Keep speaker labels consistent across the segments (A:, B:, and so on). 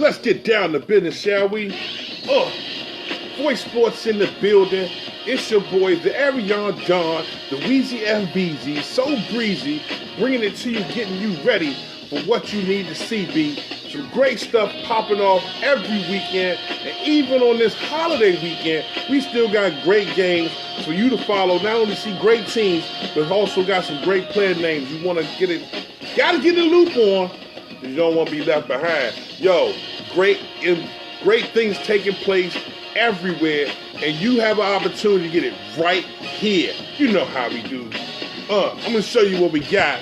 A: let's get down to business, shall we? Voice Sports in the building. It's your boy, the Arion Don, the Weezy FBZ, so breezy, bringing it to you, getting you ready for what you need to see, B. Some great stuff popping off every weekend, and even on this holiday weekend, we still got great games for you to follow. Not only see great teams, but also got some great player names. You want to gotta get the loop on, because you don't want to be left behind. Yo, great things taking place everywhere, and you have an opportunity to get it right here. You know how we do. I'm going to show you what we got.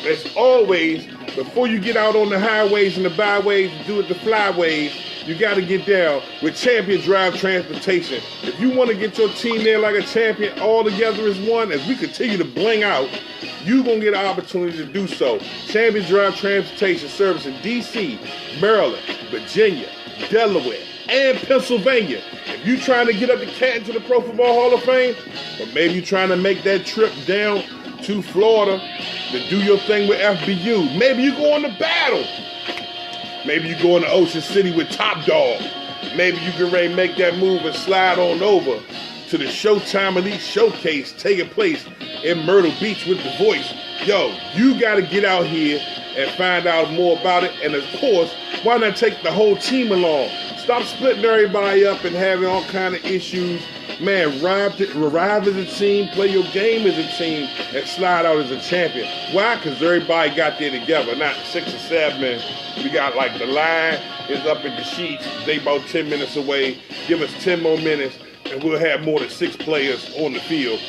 A: As always, before you get out on the highways and the byways and do it the flyways, you got to get down with Champion Drive Transportation. If you want to get your team there like a champion, all together as one, as we continue to bling out, you're going to get an opportunity to do so. Champion Drive Transportation service in D.C., Maryland, Virginia, Delaware, and Pennsylvania. If you're trying to get up the Canton to the Pro Football Hall of Fame, or maybe you're trying to make that trip down to Florida to do your thing with FBU, maybe you're going to Battle, maybe you're going to Ocean City with Top Dog, maybe you can ready to make that move and slide on over to the Showtime Elite Showcase taking place in Myrtle Beach with The Voice. Yo, you got to get out here and find out more about it. And of course, why not take the whole team along? Stop splitting everybody up and having all kind of issues. Man, arrive as a team, play your game as a team, and slide out as a champion. Why? Because everybody got there together, not 6 or 7. We got like the line is up in the sheets. They about 10 minutes away. Give us 10 more minutes, and we'll have more than 6 players on the field.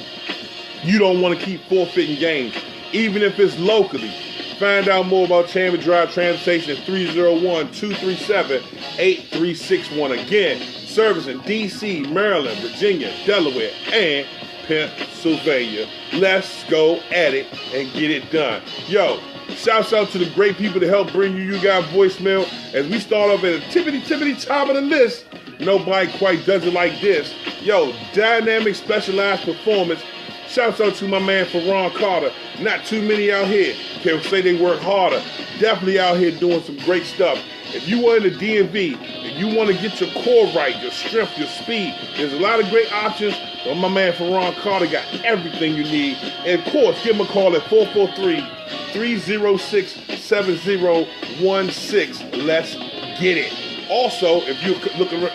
A: You don't want to keep forfeiting games, even if it's locally. Find out more about Champion Drive Transportation at 301-237-8361. Again, service in D.C., Maryland, Virginia, Delaware, and Pennsylvania. Let's go at it and get it done. Yo, shouts out to the great people that help bring you guys voicemail. As we start off at the tippity top of the list, nobody quite does it like this. Yo, dynamic specialized performance. Shouts out to my man Ferron Carter. Not too many out here can say they work harder. Definitely out here doing some great stuff. If you are in the DMV, if you want to get your core right, your strength, your speed, there's a lot of great options. But my man Ferron Carter got everything you need. And of course, give him a call at 443-306-7016. Let's get it. Also, if you're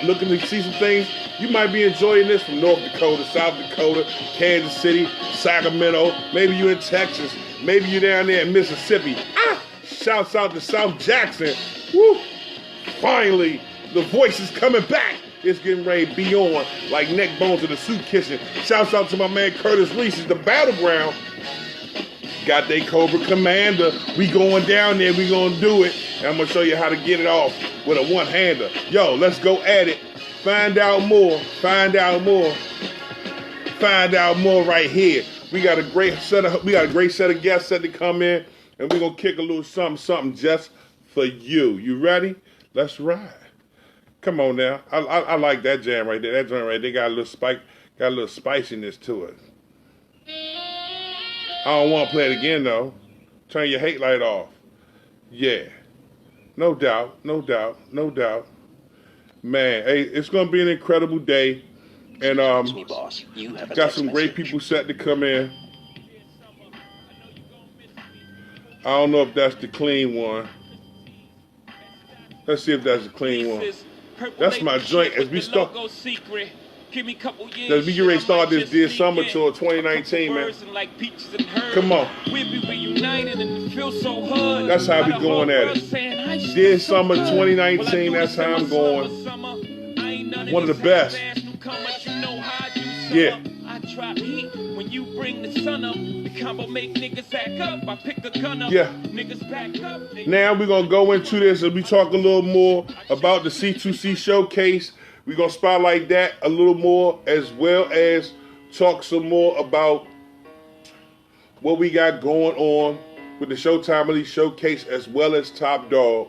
A: looking to see some things, you might be enjoying this from North Dakota, South Dakota, Kansas City, Sacramento. Maybe you're in Texas. Maybe you're down there in Mississippi. Shouts out to South Jackson. Woo! Finally, The Voice is coming back. It's getting ready to be on like neck bones in the soup kitchen. Shouts out to my man Curtis Reese. The Battleground. Got they Cobra Commander. We going down there. We going to do it. And I'm going to show you how to get it off with a one-hander. Yo, let's go at it. Find out more. Find out more. Find out more right here. We got a great set of guests set to come in, and we're gonna kick a little something just for you. You ready? Let's ride. Come on now. I like that jam right there. That joint right there got a little spiciness to it. I don't want to play it again though. Turn your hate light off. Yeah. No doubt. Man, hey, it's gonna be an incredible day, and got some great people set to come in. I don't know if that's the clean one. Let's see if that's the clean one. That's my joint as we start. As we get ready to start this Dear Summer Tour 2019, man. Come on. That's how we going at it. Dear Summer 2019, that's how I'm going. One of the best. Yeah. When you bring the sun up, the combo make niggas back up. I pick a gun up, niggas back up. Now we're gonna go into this and we talk a little more about the C2C showcase. We're gonna spotlight that a little more, as well as talk some more about what we got going on with the Showtime Elite Showcase, as well as Top Dog.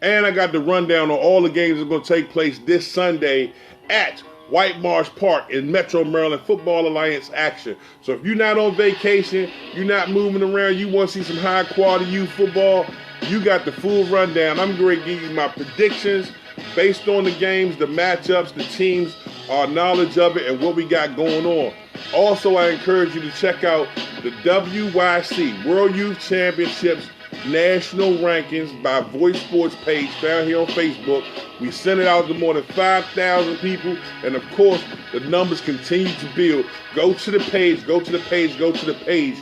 A: And I got the rundown on all the games that are gonna take place this Sunday at White Marsh Park in Metro Maryland Football Alliance action. So if you're not on vacation, you're not moving around, you want to see some high quality youth football, You got the full rundown. I'm going to give you my predictions based on the games, the matchups, the teams, our knowledge of it, and what we got going on. Also, I encourage you to check out the WYC, World Youth Championships National Rankings by Voice Sports page found here on Facebook. We sent it out to more than 5,000 people, and of course, the numbers continue to build. Go to the page, go to the page, go to the page.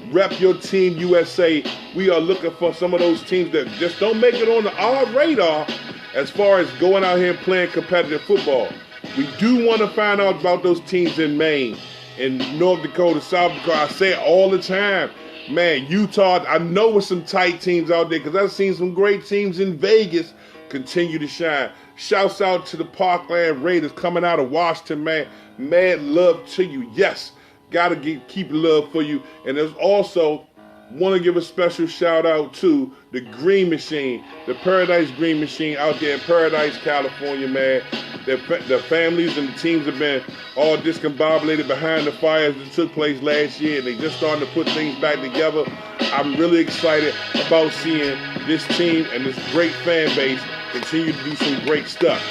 A: Rep your team USA. We are looking for some of those teams that just don't make it on our radar as far as going out here and playing competitive football. We do want to find out about those teams in Maine, in North Dakota, South Dakota. I say it all the time. Man, Utah, I know with some tight teams out there because I've seen some great teams in Vegas continue to shine. Shouts out to the Parkland Raiders coming out of Washington, man. Mad love to you. Yes, got to keep love for you. And there's also, want to give a special shout out to the Green Machine, the Paradise Green Machine out there in Paradise, California, man. The families and the teams have been all discombobulated behind the fires that took place last year, and they just starting to put things back together. I'm really excited about seeing this team and this great fan base continue to do some great stuff.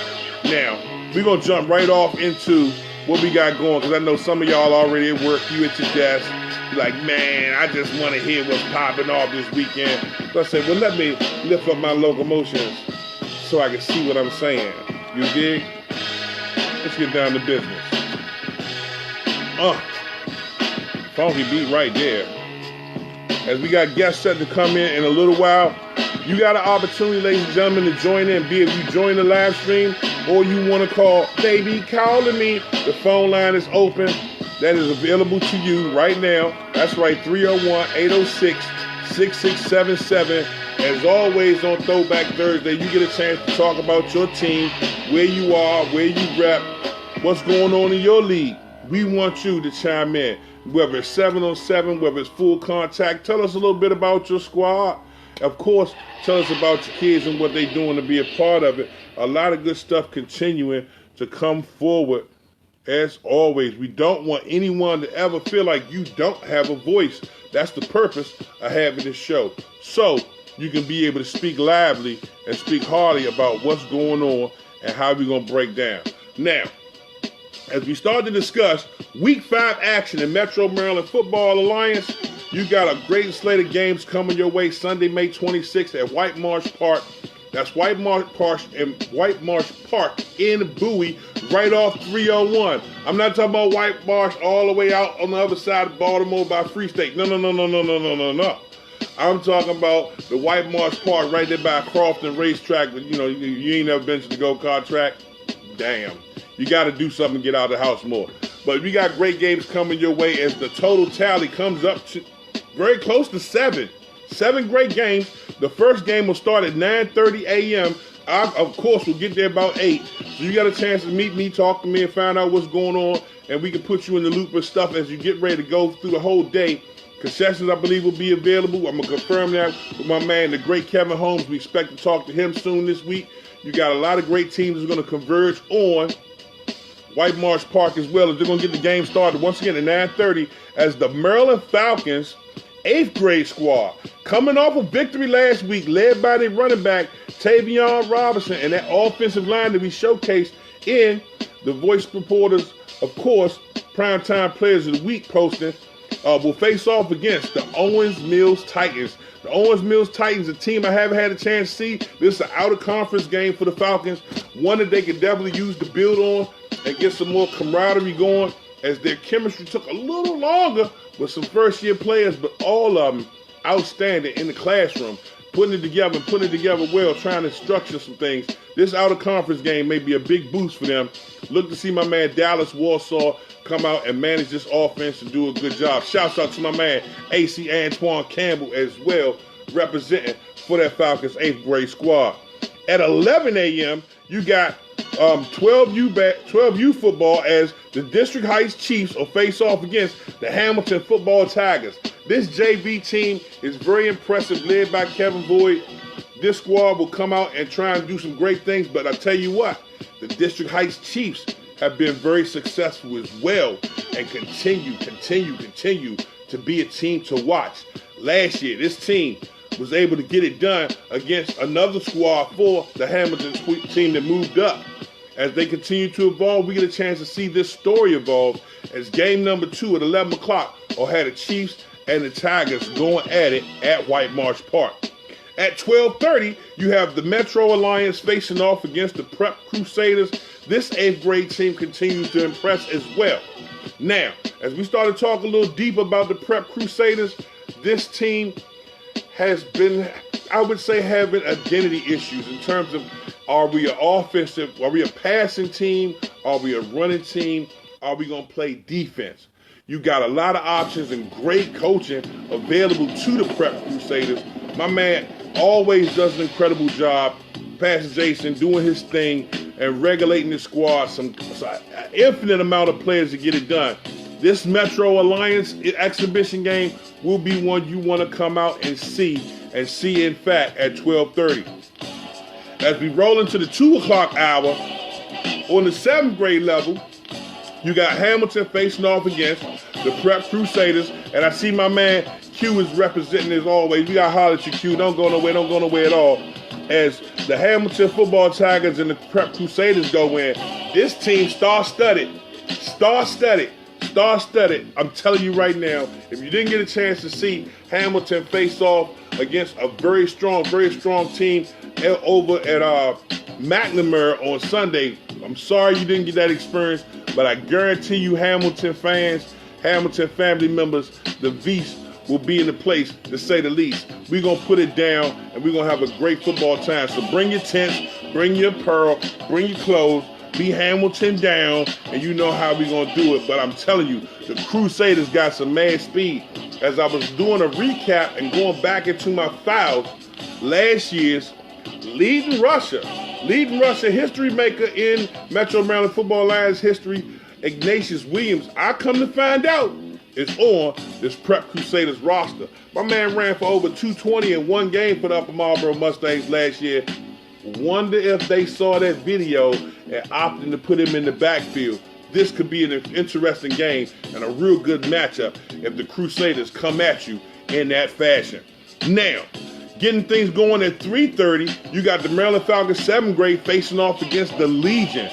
A: Now, we're going to jump right off into what we got going, because I know some of y'all already at work, you at your desk, like, man, I just want to hear what's popping off this weekend. So I said, well, let me lift up my locomotions so I can see what I'm saying. You dig? Let's get down to business. Funky beat right there. As we got guests set to come in a little while, you got an opportunity, ladies and gentlemen, to join in. Be it you join the live stream or you want to call, baby, calling me. The phone line is open. That is available to you right now. That's right, 301-806-6677. As always on Throwback Thursday, you get a chance to talk about your team, where you are, where you rep, what's going on in your league. We want you to chime in, whether it's 7-on-7, whether it's full contact. Tell us a little bit about your squad. Of course, tell us about your kids and what they're doing to be a part of it. A lot of good stuff continuing to come forward. As always, we don't want anyone to ever feel like you don't have a voice. That's the purpose of having this show. So you can be able to speak lively and speak heartily about what's going on and how we're going to break down. Now, as we start to discuss Week 5 action in Metro Maryland Football Alliance, you got a great slate of games coming your way Sunday, May 26th at White Marsh Park. That's White Marsh Park in Bowie, right off 301. I'm not talking about White Marsh all the way out on the other side of Baltimore by Free State. No. I'm talking about the White Marsh Park right there by Crofton Racetrack. But you ain't never been to the go-kart track. Damn. You got to do something to get out of the house more. But we got great games coming your way as the total tally comes up to very close to 7. 7 great games. The first game will start at 9:30 a.m. I, of course, will get there about 8. So you got a chance to meet me, talk to me, and find out what's going on. And we can put you in the loop of stuff as you get ready to go through the whole day. Concessions, I believe, will be available. I'm going to confirm that with my man, the great Kevin Holmes. We expect to talk to him soon this week. You got a lot of great teams that's going to converge on White Marsh Park as well, as they're going to get the game started once again at 9:30 as the Maryland Falcons 8th grade squad, coming off a victory last week, led by their running back, Tavion Robinson, and that offensive line that we showcased in the Voice Reporters, of course, Primetime Players of the Week posting, will face off against the Owens Mills Titans. The Owens Mills Titans, a team I haven't had a chance to see. This is an out-of-conference game for the Falcons, one that they could definitely use to build on and get some more camaraderie going, as their chemistry took a little longer with some first-year players, but all of them outstanding in the classroom, putting it together well, trying to structure some things. This out-of-conference game may be a big boost for them. Look to see my man Dallas Warsaw come out and manage this offense and do a good job. Shouts out to my man AC Antoine Campbell as well, representing for that Falcons 8th grade squad. At 11 a.m., you got 12U football as the District Heights Chiefs will face off against the Hamilton Football Tigers. This JV team is very impressive, led by Kevin Boyd. This squad will come out and try and do some great things, but I tell you what, the District Heights Chiefs have been very successful as well and continue to be a team to watch. Last year, this team was able to get it done against another squad for the Hamilton team that moved up. As they continue to evolve, we get a chance to see this story evolve as game number 2 at 11 o'clock will have the Chiefs and the Tigers going at it at White Marsh Park. At 12:30, you have the Metro Alliance facing off against the Prep Crusaders. This 8th grade team continues to impress as well. Now, as we start to talk a little deep about the Prep Crusaders, this team has been, I would say, having identity issues in terms of, are we an offensive, are we a passing team, are we a running team, are we going to play defense? You got a lot of options and great coaching available to the Prep Crusaders. My man always does an incredible job, Pastor Jason, doing his thing and regulating the squad, some infinite amount of players to get it done. This Metro Alliance exhibition game will be one you want to come out and see in fact at 12:30. As we roll into the 2 o'clock hour, on the 7th grade level, you got Hamilton facing off against the Prep Crusaders, and I see my man Q is representing as always. We got to holler at you, Q. Don't go nowhere at all. As the Hamilton Football Tigers and the Prep Crusaders go in, this team star-studded. I'm telling you right now, if you didn't get a chance to see Hamilton face off against a very strong team over at McNamara on Sunday, I'm sorry you didn't get that experience, but I guarantee you Hamilton fans, Hamilton family members, the V's will be in the place, to say the least. We're going to put it down, and we're going to have a great football time. So bring your tents, bring your apparel, bring your clothes, be Hamilton down, and you know how we're going to do it. But I'm telling you, the Crusaders got some mad speed. As I was doing a recap and going back into my files, last year's leading rusher, history maker in Metro Maryland Football Alliance history, Ignatius Williams, I come to find out, is on this Prep Crusaders roster. My man ran for over 220 in one game for the Upper Marlboro Mustangs last year. Wonder if they saw that video and opted to put him in the backfield. This could be an interesting game and a real good matchup if the Crusaders come at you in that fashion. Now, getting things going at 3:30, you got the Maryland Falcons 7th grade facing off against the Legion.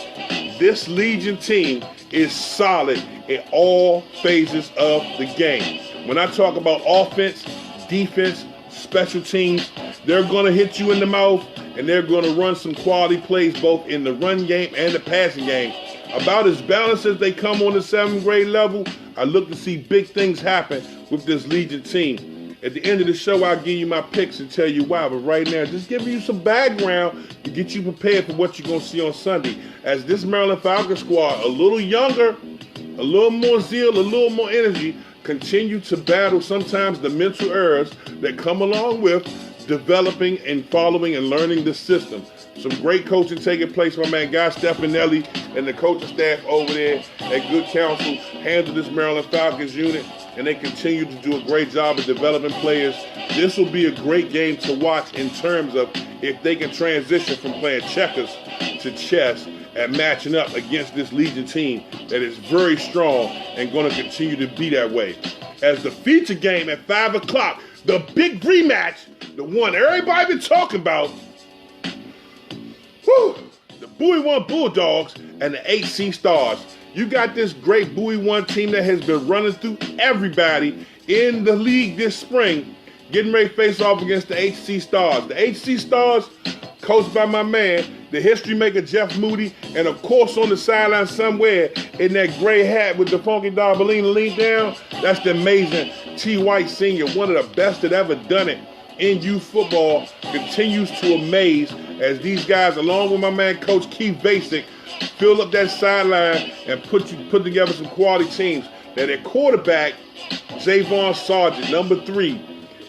A: This Legion team is solid in all phases of the game. When I talk about offense, defense, special teams, they're going to hit you in the mouth, and they're going to run some quality plays both in the run game and the passing game. About as balanced as they come on the 7th grade level, I look to see big things happen with this Legion team. At the end of the show, I'll give you my picks and tell you why. But right now, just giving you some background to get you prepared for what you're going to see on Sunday. As this Maryland Falcons squad, a little younger, a little more zeal, a little more energy, continue to battle sometimes the mental errors that come along with developing and following and learning the system. Some great coaching taking place. My man Guy Stefanelli and the coaching staff over there at Good Counsel handle this Maryland Falcons unit, and they continue to do a great job of developing players. This will be a great game to watch in terms of if they can transition from playing checkers to chess and matching up against this Legion team that is very strong and going to continue to be that way. As the feature game at 5 o'clock, the big rematch, the one everybody been talking about, the Bowie One Bulldogs and the HC Stars. You got this great Bowie One team that has been running through everybody in the league this spring, getting ready to face off against the HC Stars. The HC Stars, coached by my man, the history maker Jeff Moody, and of course on the sideline somewhere in that gray hat with the funky Darbalina leaned down, that's the amazing T. White Sr., one of the best that ever done it in youth football, continues to amaze as these guys, along with my man Coach Keith Basic, fill up that sideline and put together some quality teams. Now their quarterback, Javon Sargent, number 3,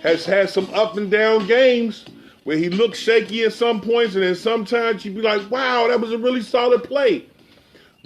A: has had some up and down games where he looked shaky at some points, and then sometimes you'd be like, wow, that was a really solid play.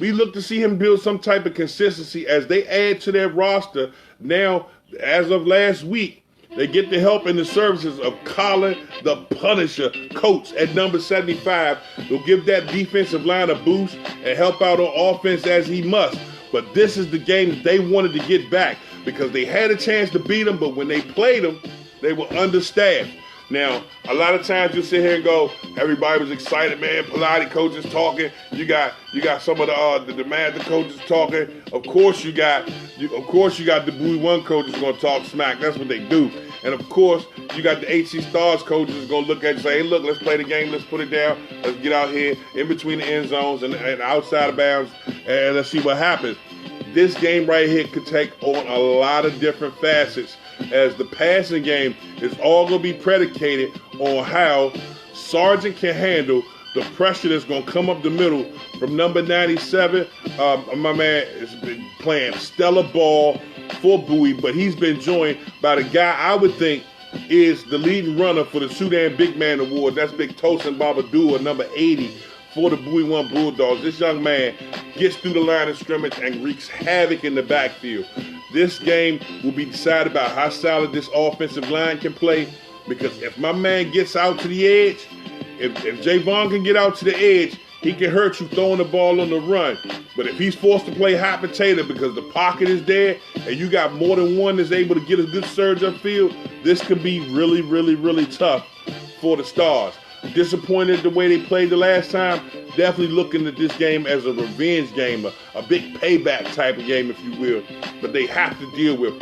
A: We look to see him build some type of consistency as they add to their roster. Now, as of last week, they get the help and the services of Colin the Punisher Coates at number 75. They'll give that defensive line a boost and help out on offense as he must. But this is the game they wanted to get back because they had a chance to beat them, but when they played them, they were understaffed. Now, a lot of times you sit here and go, everybody was excited, man. Pilates coaches talking. You got some of the master coaches talking. Of course you got the Bowie One coaches gonna talk smack. That's what they do. And of course, you got the HC Stars coaches gonna look at you and say, hey, look, let's play the game, let's put it down, let's get out here in between the end zones and outside of bounds, and let's see what happens. This game right here could take on a lot of different facets, as the passing game is all going to be predicated on how Sargent can handle the pressure that's going to come up the middle from number 97. My man has been playing stellar ball for Bowie, but he's been joined by the guy I would think is the leading runner for the Sudan Big Man Award. That's Big Tosin Babadou, number 80 for the Bowie One Bulldogs. This young man gets through the line of scrimmage and wreaks havoc in the backfield. This game will be decided by how solid this offensive line can play, because if my man gets out to the edge, if Javon can get out to the edge, he can hurt you throwing the ball on the run. But if he's forced to play hot potato because the pocket is there and you got more than one that's able to get a good surge upfield, this could be really, really, really tough for the Stars. Disappointed the way they played the last time. Definitely looking at this game as a revenge game, a big payback type of game, if you will. But they have to deal with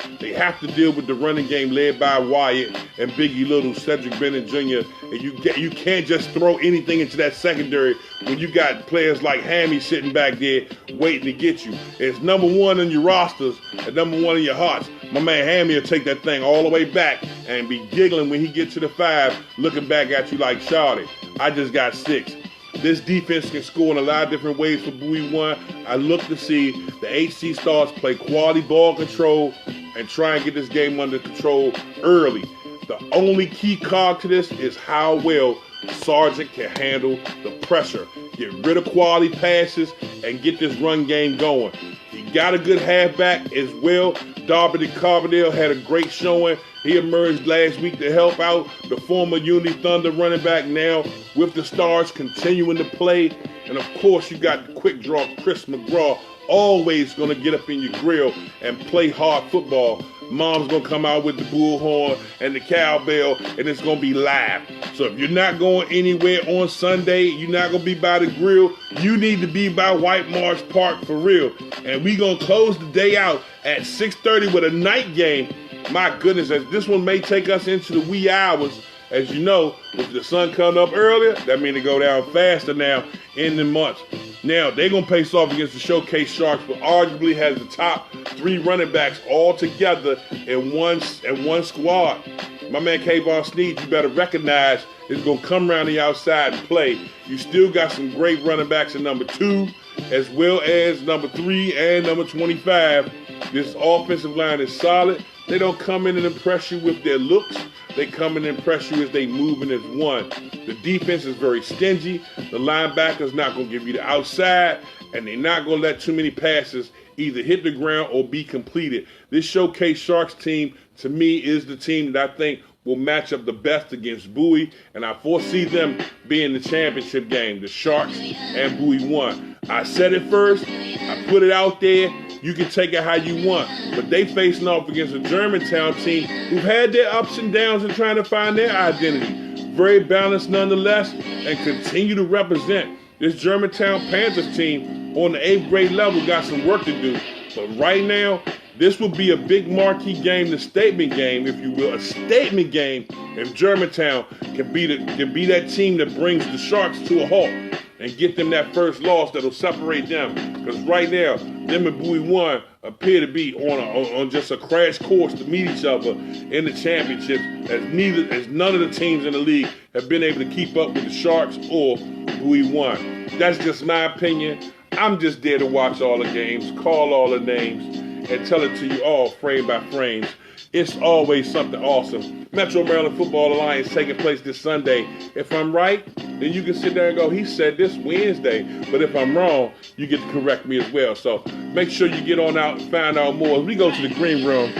A: the running game led by Wyatt and Biggie Little, Cedric Bennett Jr. And you can't just throw anything into that secondary when you got players like Hammy sitting back there waiting to get you. It's number one in your rosters and number one in your hearts. My man Hammy will take that thing all the way back and be giggling when he gets to the 5, looking back at you like, Shawty, I just got 6. This defense can score in a lot of different ways for Bowie One. I look to see the HC Stars play quality ball control and try and get this game under control early. The only key cog to this is how well Sargent can handle the pressure, get rid of quality passes, and get this run game going. He got a good halfback as well. Darby Carbondale had a great showing. He emerged last week to help out the former Unity Thunder running back, now with the Stars continuing to play. And of course, you got the quick draw Chris McGraw, always going to get up in your grill and play hard football. Mom's going to come out with the bullhorn and the cowbell, and it's going to be live. So if you're not going anywhere on Sunday, you're not going to be by the grill, you need to be by White Marsh Park for real. And we're going to close the day out at 6:30 with a night game. My goodness, as this one may take us into the wee hours. As you know, with the sun coming up earlier, that means it go down faster now in the months. Now, they're going to face off against the Showcase Sharks, but arguably has the top 3 running backs all together in one squad. My man Kayvon Sneed, you better recognize, is going to come around the outside and play. You still got some great running backs in number 2, as well as number 3 and number 25. This offensive line is solid. They don't come in and impress you with their looks. They come in and impress you as they moving as one. The defense is very stingy. The linebackers not going to give you the outside, and they're not going to let too many passes either hit the ground or be completed. This Showcase Sharks team, to me, is the team that I think will match up the best against Bowie, and I foresee them being the championship game, the Sharks and Bowie One. I said it first. I put it out there. You can take it how you want. But they facing off against a Germantown team who've had their ups and downs in trying to find their identity. Very balanced nonetheless, and continue to represent. This Germantown Panthers team on the 8th grade level got some work to do. But right now, this will be a big marquee game, the statement game, if you will, a statement game if Germantown can be that team that brings the Sharks to a halt and get them that first loss that'll separate them. Because right now, them and Bowie One appear to be on just a crash course to meet each other in the championships, as none of the teams in the league have been able to keep up with the Sharks or Bowie One. That's just my opinion. I'm just there to watch all the games, call all the names, and tell it to you all frame by frame. It's always something awesome. Metro Maryland Football Alliance taking place this Sunday. If I'm right, then you can sit there and go, he said this Wednesday. But if I'm wrong, you get to correct me as well. So make sure you get on out and find out more. As we go to the green room,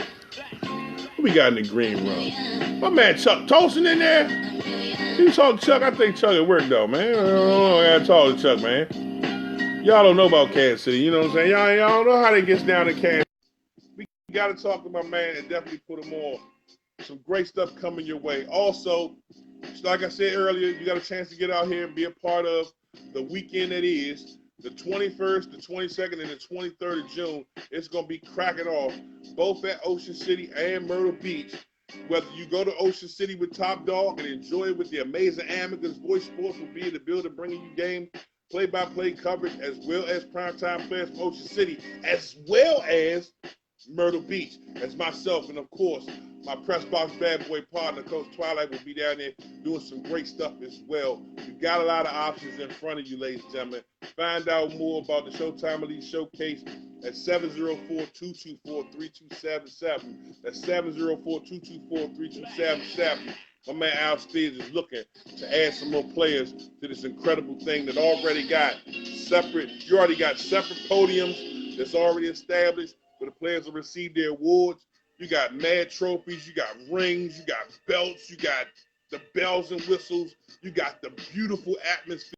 A: what we got in the green room? My man Chuck Tolson in there. You talk to Chuck? I think Chuck at work though, man. I gotta talk to Chuck, man. Y'all don't know about Kansas City, you know what I'm saying? Y'all don't know how they gets down in Kansas. We got to talk to my man and definitely put him on Some great stuff coming your way. Also, like I said earlier, you got a chance to get out here and be a part of the weekend that is the 21st, the 22nd, and the 23rd of June. It's going to be cracking off, both at Ocean City and Myrtle Beach. Whether you go to Ocean City with Top Dog and enjoy it with the amazing Amicus, Voice Sports will be in the building bringing you game play-by-play coverage, as well as primetime players from Ocean City, as well as Myrtle Beach. As myself and, of course, my press box bad boy partner, Coach Twilight, will be down there doing some great stuff as well. You got a lot of options in front of you, ladies and gentlemen. Find out more about the Showtime Elite Showcase at 704-224-3277. That's 704-224-3277. My man Al Spears is looking to add some more players to this incredible thing that already got separate. You already got separate podiums that's already established where the players will receive their awards. You got mad trophies, you got rings, you got belts, you got the bells and whistles, you got the beautiful atmosphere.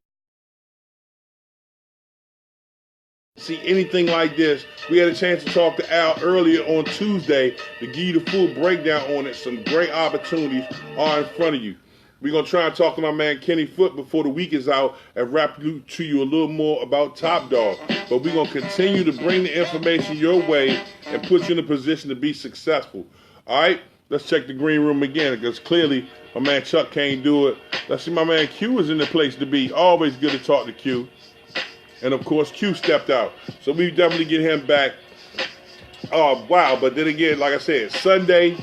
A: See anything like this, we had a chance to talk to Al earlier on Tuesday to give you the full breakdown on it. Some great opportunities are in front of you. We're going to try and talk to my man Kenny Foot before the week is out and wrap to you a little more about Top Dog. But we're going to continue to bring the information your way and put you in a position to be successful. All right? Let's check the green room again, because clearly my man Chuck can't do it. Let's see, my man Q is in the place to be. Always good to talk to Q. And, of course, Q stepped out. So we definitely get him back. Oh, wow. But then again, like I said, Sunday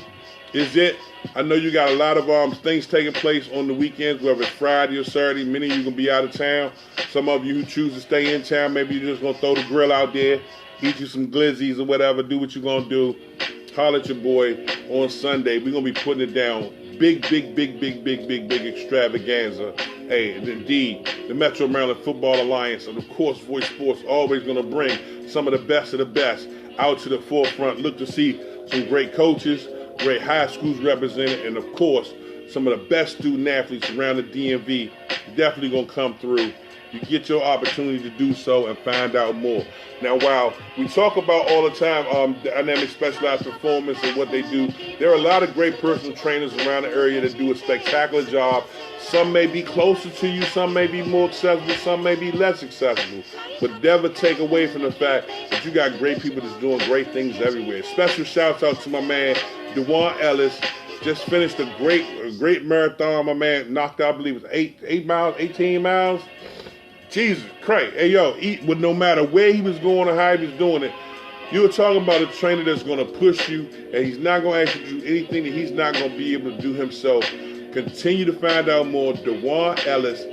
A: is it. I know you got a lot of things taking place on the weekends, whether it's Friday or Saturday. Many of you going to be out of town. Some of you who choose to stay in town, maybe you're just going to throw the grill out there, eat you some glizzies or whatever, do what you're going to do. Holler at your boy on Sunday. We're going to be putting it down. Big extravaganza. Hey, and indeed, the Metro Maryland Football Alliance and, of course, Voice Sports always going to bring some of the best out to the forefront. Look to see some great coaches, great high schools represented, and, of course, some of the best student athletes around the DMV definitely going to come through. You get your opportunity to do so and find out more. Now, while we talk about all the time Dynamic Specialized Performance and what they do, there are a lot of great personal trainers around the area that do a spectacular job. Some may be closer to you, some may be more accessible, some may be less accessible. But never take away from the fact that you got great people that's doing great things everywhere. Special shouts out to my man, DeJuan Ellis. Just finished a great marathon. My man knocked out, I believe it was 18 miles. Jesus Christ. Hey, yo, no matter where he was going or how he was doing it, you were talking about a trainer that's going to push you, and he's not going to ask you to do anything that he's not going to be able to do himself. Continue to find out more. DeJuan Ellis.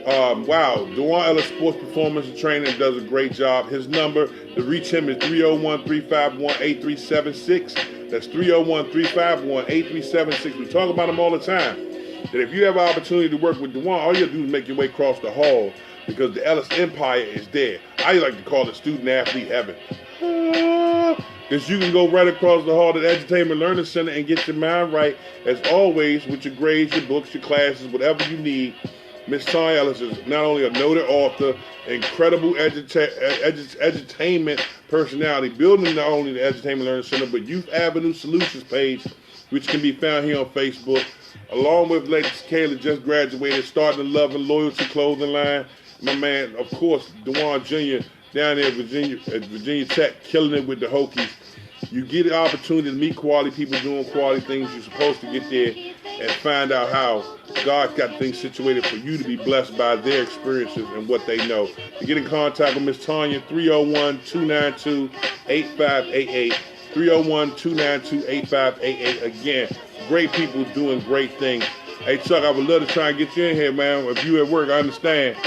A: DeJuan Ellis Sports Performance and Training does a great job. His number to reach him is 301-351-8376. That's 301-351-8376. We talk about him all the time. That if you have an opportunity to work with DeJuan, all you have to do is make your way across the hall, because the Ellis Empire is there. I like to call it student athlete heaven. Because you can go right across the hall to the Entertainment Learning Center and get your mind right, as always, with your grades, your books, your classes, whatever you need. Miss Tanya Ellis is not only a noted author, incredible edutainment personality, building not only the Entertainment Learning Center, but Youth Avenue Solutions page, which can be found here on Facebook, along with Lady Kayla, just graduated, starting the Love and Loyalty clothing line. My man, of course, DeJuan Jr., down there at Virginia Tech, killing it with the Hokies. You get the opportunity to meet quality people doing quality things. You're supposed to get there and find out how God got things situated for you to be blessed by their experiences and what they know. To get in contact with Miss Tanya, 301-292-8588. 301-292-8588. Again, great people doing great things. Hey, Chuck, I would love to try and get you in here, man. If you at work, I understand.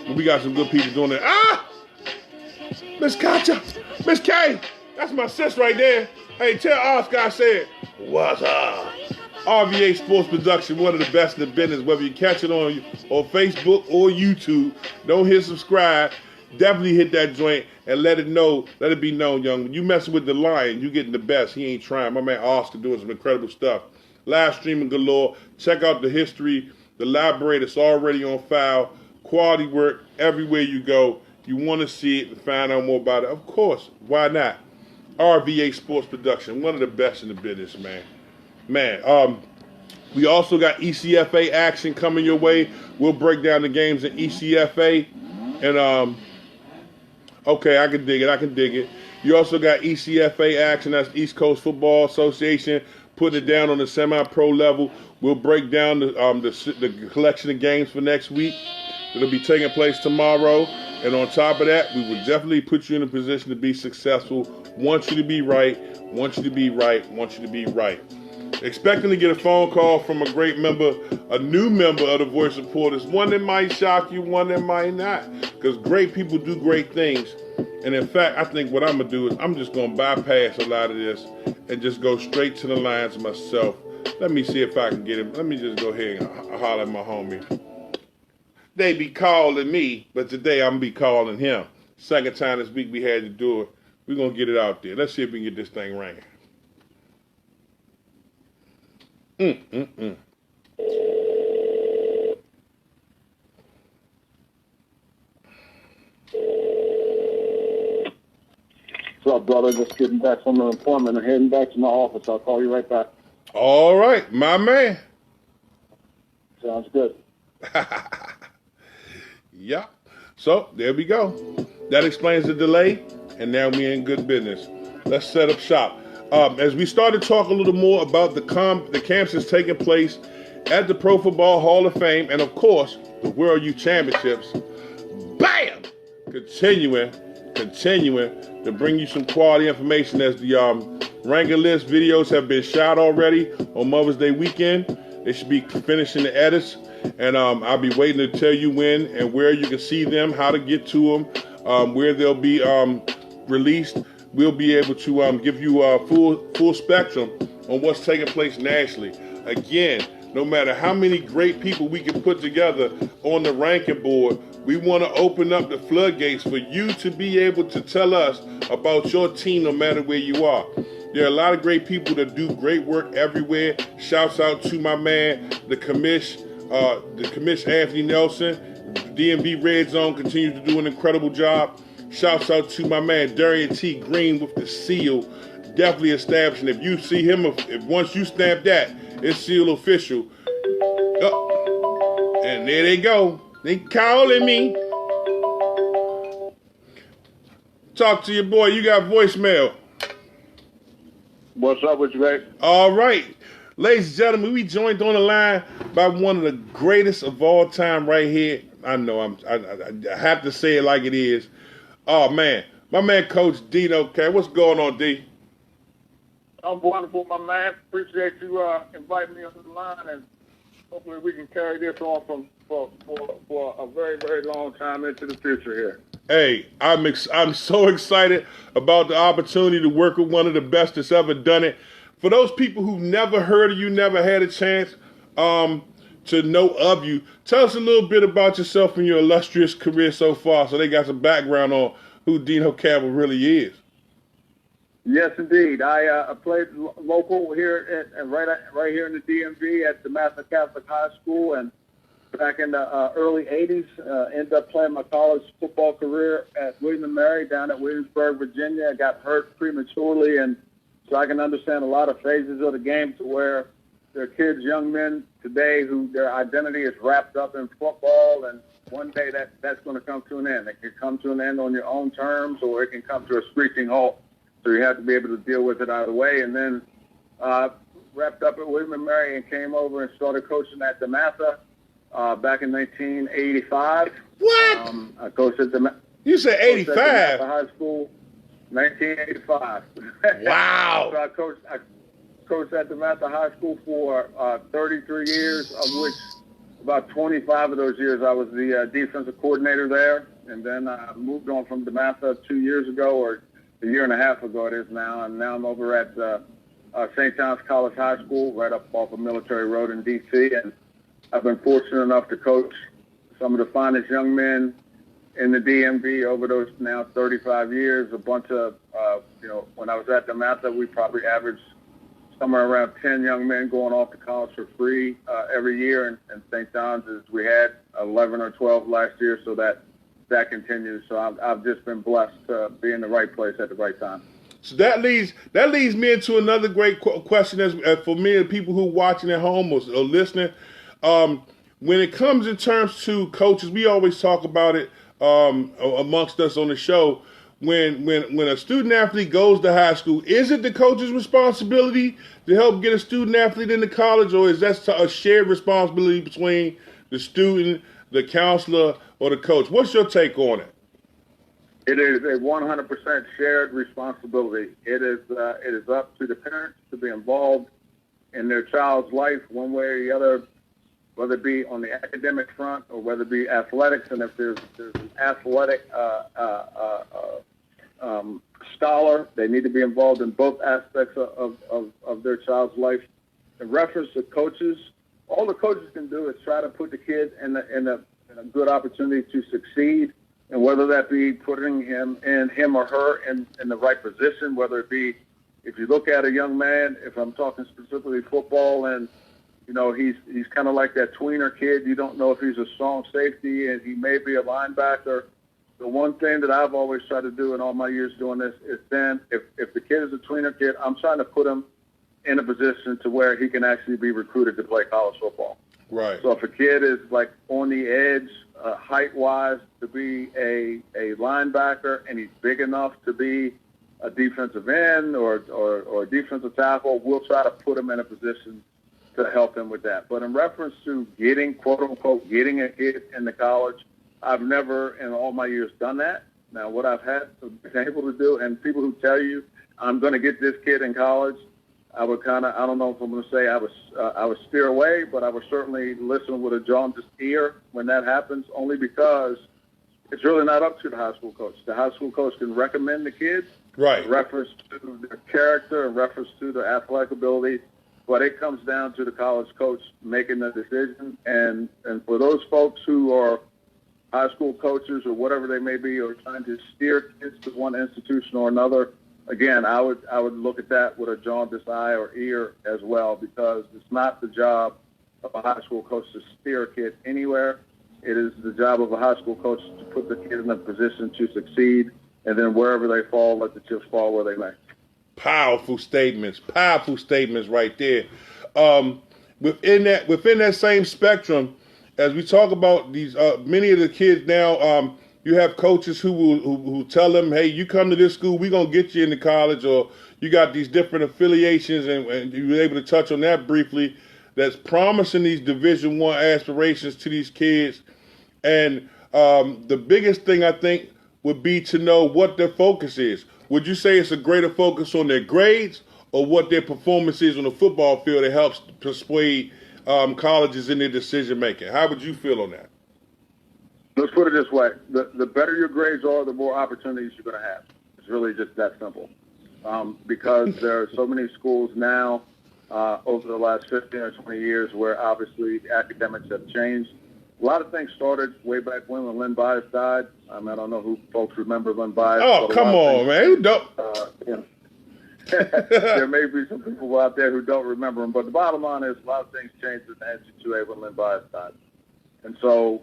A: But we got some good people doing it. Miss Katja, Miss K, that's my sis right there. Hey, tell Oscar I said, what's up? RVA Sports Production, one of the best in the business. Whether you catch it on Facebook or YouTube, don't hit subscribe. Definitely hit that joint and let it be known, young. When you messing with the Lion, you getting the best. He ain't trying. My man Oscar doing some incredible stuff. Live streaming galore. Check out the history, the library that's already on file. Quality work everywhere you go. You want to see it and find out more about it. Of course, why not? RVA Sports Production, one of the best in the business, man. Man, we also got ECFA action coming your way. We'll break down the games in ECFA. And, okay, I can dig it. I can dig it. You also got ECFA action. That's East Coast Football Association, putting it down on the semi-pro level. We'll break down the collection of games for next week. It'll be taking place tomorrow. And on top of that, we will definitely put you in a position to be successful. Want you to be right. Want you to be right. Want you to be right. Expecting to get a phone call from a great member, a new member of the Voice Reporters. One that might shock you, one that might not. Because great people do great things. And in fact, I think what I'm going to do is I'm just going to bypass a lot of this and just go straight to the lines myself. Let me see if I can get him. Let me just go ahead and holler at my homie. They be calling me, but today I'm going to be calling him. Second time this week we had to do it. We're going to get it out there. Let's see if we can get this thing ringing.
B: What's up, brother? Just getting back from an appointment and heading back to my office. I'll call you right back.
A: All right, my man.
B: Sounds good.
A: Yeah. So there we go. That explains the delay, and now we're in good business. Let's set up shop. As we start to talk a little more about the camps that's taking place at the Pro Football Hall of Fame, and of course the World Youth Championships. Bam! Continuing to bring you some quality information as the ranking list videos have been shot already on Mother's Day weekend. They should be finishing the edits, and I'll be waiting to tell you when and where you can see them, how to get to them, where they'll be released. We'll be able to give you a full spectrum on what's taking place nationally. Again, no matter how many great people we can put together on the ranking board, we want to open up the floodgates for you to be able to tell us about your team no matter where you are. There are a lot of great people that do great work everywhere. Shouts out to my man, the commish Anthony Nelson. DMV Red Zone continues to do an incredible job. Shouts out to my man Darian T. Green with the seal. Definitely establishing. If you see him, if once you stamp that, it's seal official. Oh, and there they go. They calling me. Talk to your boy. You got voicemail.
B: What's up with you, babe?
A: All right. Ladies and gentlemen, we joined on the line by one of the greatest of all time right here. I know I have to say it like it is. Oh, man. My man, Coach Dino K. What's going on, D?
B: I'm wonderful, my man. Appreciate you inviting me on the line, and hopefully we can carry this on for a very, very long time into the future here.
A: Hey, I'm so excited about the opportunity to work with one of the best that's ever done it. For those people who've never heard of you, never had a chance to know of you, tell us a little bit about yourself and your illustrious career so far, so they got some background on who Dino Campbell really is.
B: Yes, indeed. I played local here right here in the DMV at the Master Catholic High School, and back in the early 80s, ended up playing my college football career at William & Mary down at Williamsburg, Virginia. I got hurt prematurely, and so I can understand a lot of phases of the game to where there are kids, young men today who their identity is wrapped up in football, and one day that's going to come to an end. It can come to an end on your own terms, or it can come to a screeching halt. So you have to be able to deal with it either way. And then wrapped up at William & Mary and came over and started coaching at DeMatha back in 1985.
A: What?
B: I coached at DeMatha.
A: You said 85?
B: High School, 1985.
A: Wow.
B: So I coached at DeMatha High School for 33 years, of which about 25 of those years I was the defensive coordinator there. And then I moved on from DeMatha 2 years ago, or a year and a half ago it is now, and now I'm over at St. John's College High School, right up off of Military Road in D.C., and I've been fortunate enough to coach some of the finest young men in the DMV over those now 35 years. A bunch of, when I was at DeMatha, we probably averaged somewhere around 10 young men going off to college for free every year, and St. John's we had 11 or 12 last year, so that continues. So I've just been blessed to be in the right place at the right time.
A: So that leads me into another great question as for many of the people who are watching at home or listening. When it comes in terms to coaches, we always talk about it amongst us on the show. When a student athlete goes to high school, is it the coach's responsibility to help get a student athlete into college, or is that a shared responsibility between the student, the counselor, or the coach? What's your take on it?
B: It is a 100% shared responsibility. It is up to the parents to be involved in their child's life one way or the other, whether it be on the academic front or whether it be athletics. And if there's an athletic scholar, they need to be involved in both aspects of their child's life. In reference to coaches, all the coaches can do is try to put the kid in a good opportunity to succeed. And whether that be putting him or her in the right position, whether it be, if you look at a young man, if I'm talking specifically football, and he's kind of like that tweener kid. You don't know if he's a strong safety and he may be a linebacker. The one thing that I've always tried to do in all my years doing this is then if the kid is a tweener kid, I'm trying to put him in a position to where he can actually be recruited to play college football.
A: Right.
B: So if a kid is like on the edge, height-wise, to be a linebacker, and he's big enough to be a defensive end or a defensive tackle, we'll try to put him in a position to help him with that. But in reference to getting, quote-unquote, getting a kid into college, I've never in all my years done that. Now, what I've been able to do, and people who tell you, I'm going to get this kid in college, I would I don't know if I'm going to say I would steer away, but I would certainly listen with a jaundiced ear when that happens, only because it's really not up to the high school coach. The high school coach can recommend the kids,
A: right,
B: in reference to their character, in reference to their athletic ability, but it comes down to the college coach making the decision. And for those folks who are high school coaches or whatever they may be, or trying to steer kids to one institution or another, again, I would look at that with a jaundiced eye or ear as well, because it's not the job of a high school coach to steer a kid anywhere. It is the job of a high school coach to put the kid in a position to succeed, and then wherever they fall, let the chips fall where they may.
A: Powerful statements right there. Within that same spectrum, as we talk about these, many of the kids now, you have coaches who tell them, hey, you come to this school, we're going to get you into college, or you got these different affiliations, and you were able to touch on that briefly, that's promising these Division I aspirations to these kids. And the biggest thing, I think, would be to know what their focus is. Would you say it's a greater focus on their grades or what their performance is on the football field that helps persuade colleges in their decision-making? How would you feel on that?
B: Let's put it this way. The better your grades are, the more opportunities you're going to have. It's really just that simple. Because there are so many schools now over the last 15 or 20 years where obviously academics have changed. A lot of things started way back when Len Bias died. I don't know who folks remember Len Bias.
A: Oh, come on, man. Who don't?
B: There may be some people out there who don't remember him, but the bottom line is a lot of things changed in the NCAA when Len Bias died. And so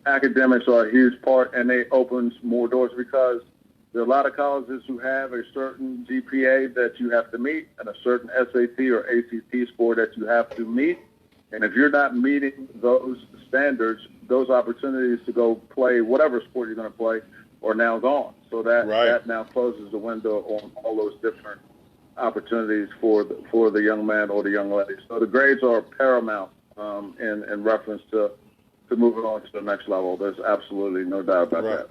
B: academics are a huge part, and they open more doors because there are a lot of colleges who have a certain GPA that you have to meet and a certain SAT or ACT score that you have to meet. And if you're not meeting those standards, those opportunities to go play whatever sport you're going to play are now gone. So that now closes the window on all those different opportunities for the young man or the young lady. So the grades are paramount in reference to moving on to the next level. There's absolutely no doubt about that.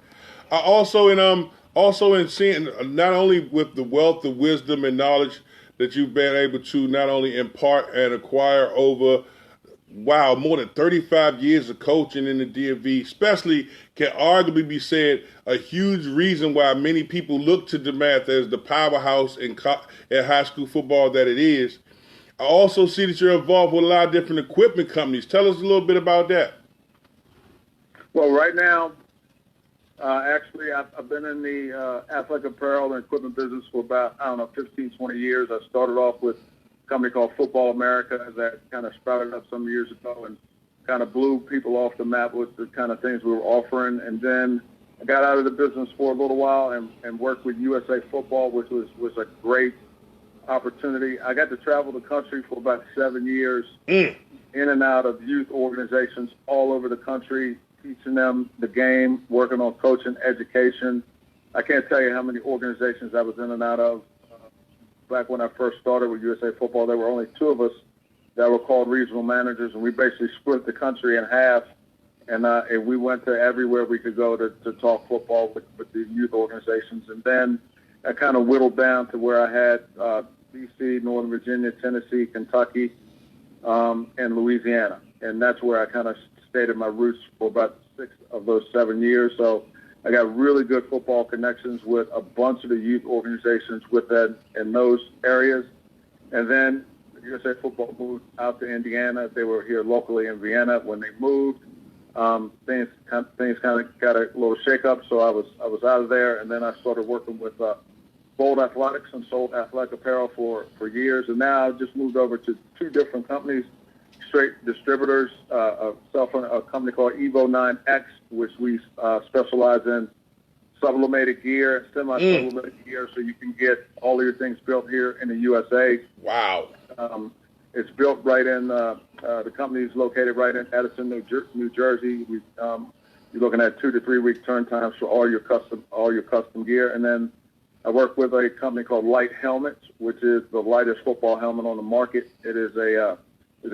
A: Also in seeing not only with the wealth of wisdom and knowledge that you've been able to not only impart and acquire over more than 35 years of coaching in the DMV, especially can arguably be said a huge reason why many people look to DeMatha as the powerhouse in high school football that it is. I also see that you're involved with a lot of different equipment companies. Tell us a little bit about that.
B: Well, right now, actually, I've been in the athletic apparel and equipment business for about, 15, 20 years. I started off with company called Football America that kind of sprouted up some years ago and kind of blew people off the map with the kind of things we were offering. And then I got out of the business for a little while and worked with USA Football, which was a great opportunity. I got to travel the country for about 7 years, in and out of youth organizations all over the country, teaching them the game, working on coaching, education. I can't tell you how many organizations I was in and out of. Back when I first started with USA Football, there were only 2 of us that were called regional managers, and we basically split the country in half. And we went to everywhere we could go to talk football with the youth organizations. And then I kind of whittled down to where I had D.C., Northern Virginia, Tennessee, Kentucky, and Louisiana. And that's where I kind of stayed at my roots for about 6 of those 7 years. So I got really good football connections with a bunch of the youth organizations in those areas. And then USA Football moved out to Indiana. They were here locally in Vienna. When they moved, things kind of got a little shake-up, so I was out of there. And then I started working with Bold Athletics and sold athletic apparel for years. And now I've just moved over to 2 different companies, straight distributors, a company called Evo 9X, which we specialize in sublimated gear, semi-sublimated gear, so you can get all of your things built here in the USA.
A: Wow.
B: It's built right in the company's located right in Edison, New Jersey. You're looking at 2 to 3 week turn times for all your custom gear. And then I work with a company called Light Helmets, which is the lightest football helmet on the market. It is a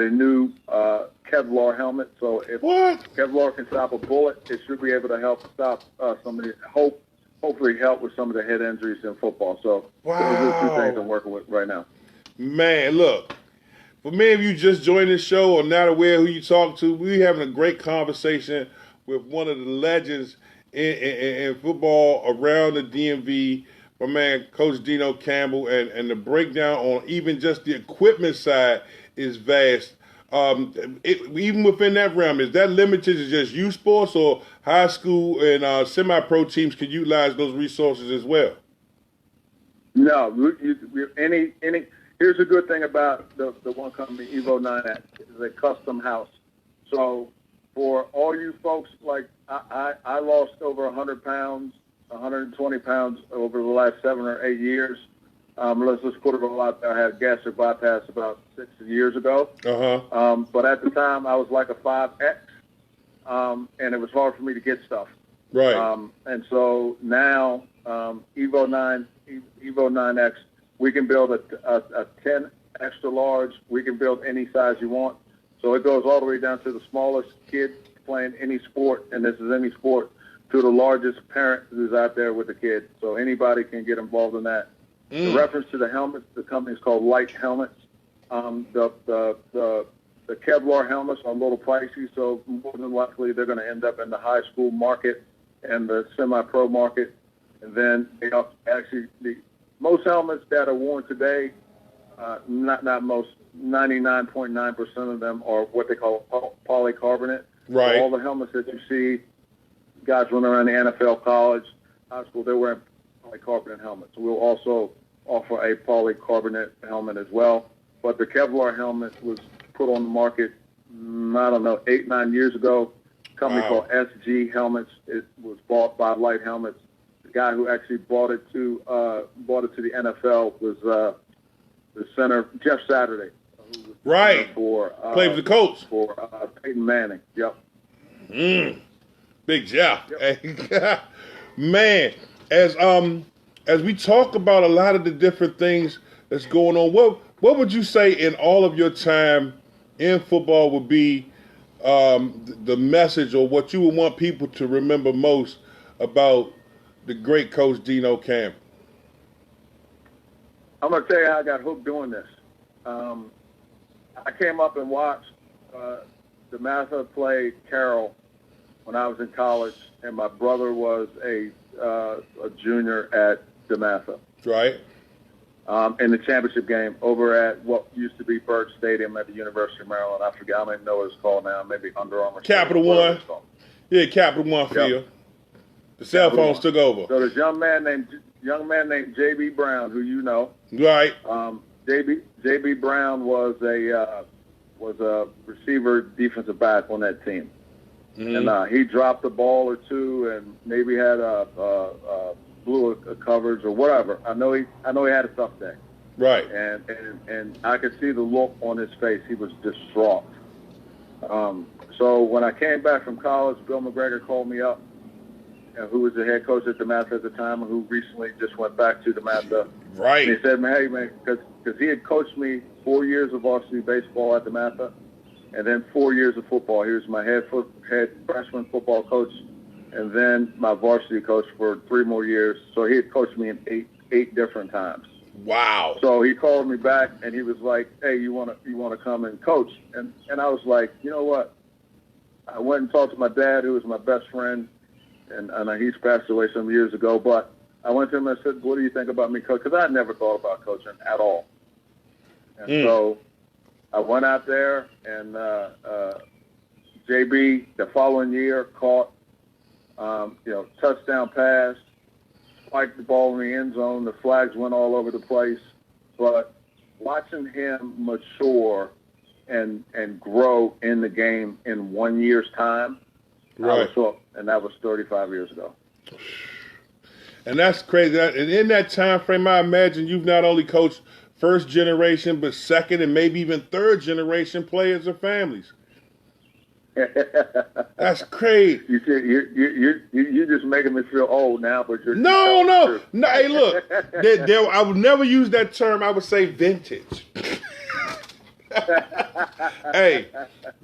B: new Kevlar helmet. So if Kevlar can stop a bullet, it should be able to help stop hopefully help with some of the head injuries in football. So those are the 2 things I'm working with right now.
A: Man, look, for many of you just joined this show or not aware who you talk to, we're having a great conversation with one of the legends in football around the DMV, my man, Coach Dino Campbell, and the breakdown on even just the equipment side is vast. Even within that realm, is that limited to just youth sports, or high school and semi-pro teams can utilize those resources as well?
B: No, here's a good thing about the one company, Evo 9X, is a custom house. So for all you folks, like I lost over 100 pounds, 120 pounds over the last 7 or 8 years. Let's just put it all out there. I had gastric bypass about 6 years ago. But at the time, I was like a 5X, and it was hard for me to get stuff.
A: Right.
B: And so now, Evo 9X, we can build a 10 extra large. We can build any size you want. So it goes all the way down to the smallest kid playing any sport, and this is any sport, to the largest parent who's out there with the kid. So anybody can get involved in that. The reference to the helmets, the company is called Light Helmets. The Kevlar helmets are a little pricey, so more than likely they're going to end up in the high school market and the semi-pro market. And then most helmets that are worn today, not most, 99.9% of them are what they call polycarbonate.
A: Right.
B: So all the helmets that you see, guys running around the NFL, college, high school, they're wearing polycarbonate helmets. We'll also offer a polycarbonate helmet as well. But the Kevlar helmet was put on the market, I don't know, 8-9 years ago. A company called SG Helmets. It was bought by Light Helmets. The guy who actually brought it to the NFL was the center, Jeff Saturday.
A: Right. Played with the Colts.
B: For Peyton Manning. Yep.
A: Big Jeff. Yep. Man, as we talk about a lot of the different things that's going on, what would you say in all of your time in football would be the message, or what you would want people to remember most about the great Coach Dino Campbell?
B: I'm going to tell you how I got hooked doing this. I came up and watched DeMatha play Carroll when I was in college, and my brother was a junior at DeMatha.
A: Right.
B: In the championship game over at what used to be Byrd Stadium at the University of Maryland. I forget, I don't even know what it's called now. Maybe Under Armour.
A: Capital One. Yeah, Capital One Field. Yep. The cell phones took over.
B: So this young man named J.B. Brown, who you know.
A: Right.
B: J.B. Brown was a receiver defensive back on that team. and he dropped a ball or two, and maybe had blew a coverage or whatever. I know he had a tough day.
A: Right.
B: And I could see the look on his face. He was distraught. So when I came back from college, Bill McGregor called me up, who was the head coach at DeMatha at the time, and who recently just went back to DeMatha.
A: Right.
B: And he said, "Hey, man," because he had coached me 4 years of varsity baseball at DeMatha, and then 4 years of football. He was my head freshman football coach, and then my varsity coach for 3 more years. So he had coached me in eight different times.
A: Wow.
B: So he called me back, and he was like, "Hey, you want to come and coach?" And I was like, you know what? I went and talked to my dad, who was my best friend, and he's passed away some years ago. But I went to him and I said, "What do you think about me coaching?" Because I had never thought about coaching at all. And so I went out there, and JB the following year caught, touchdown pass, spiked the ball in the end zone. The flags went all over the place. But watching him mature and grow in the game in 1 year's time, I was hooked, and that was 35 years ago.
A: And that's crazy. And in that time frame, I imagine you've not only coached first generation, but second and maybe even third generation players or families. That's crazy.
B: You're just making me feel old now, but you're
A: no. Hey, look, I would never use that term. I would say vintage. Hey,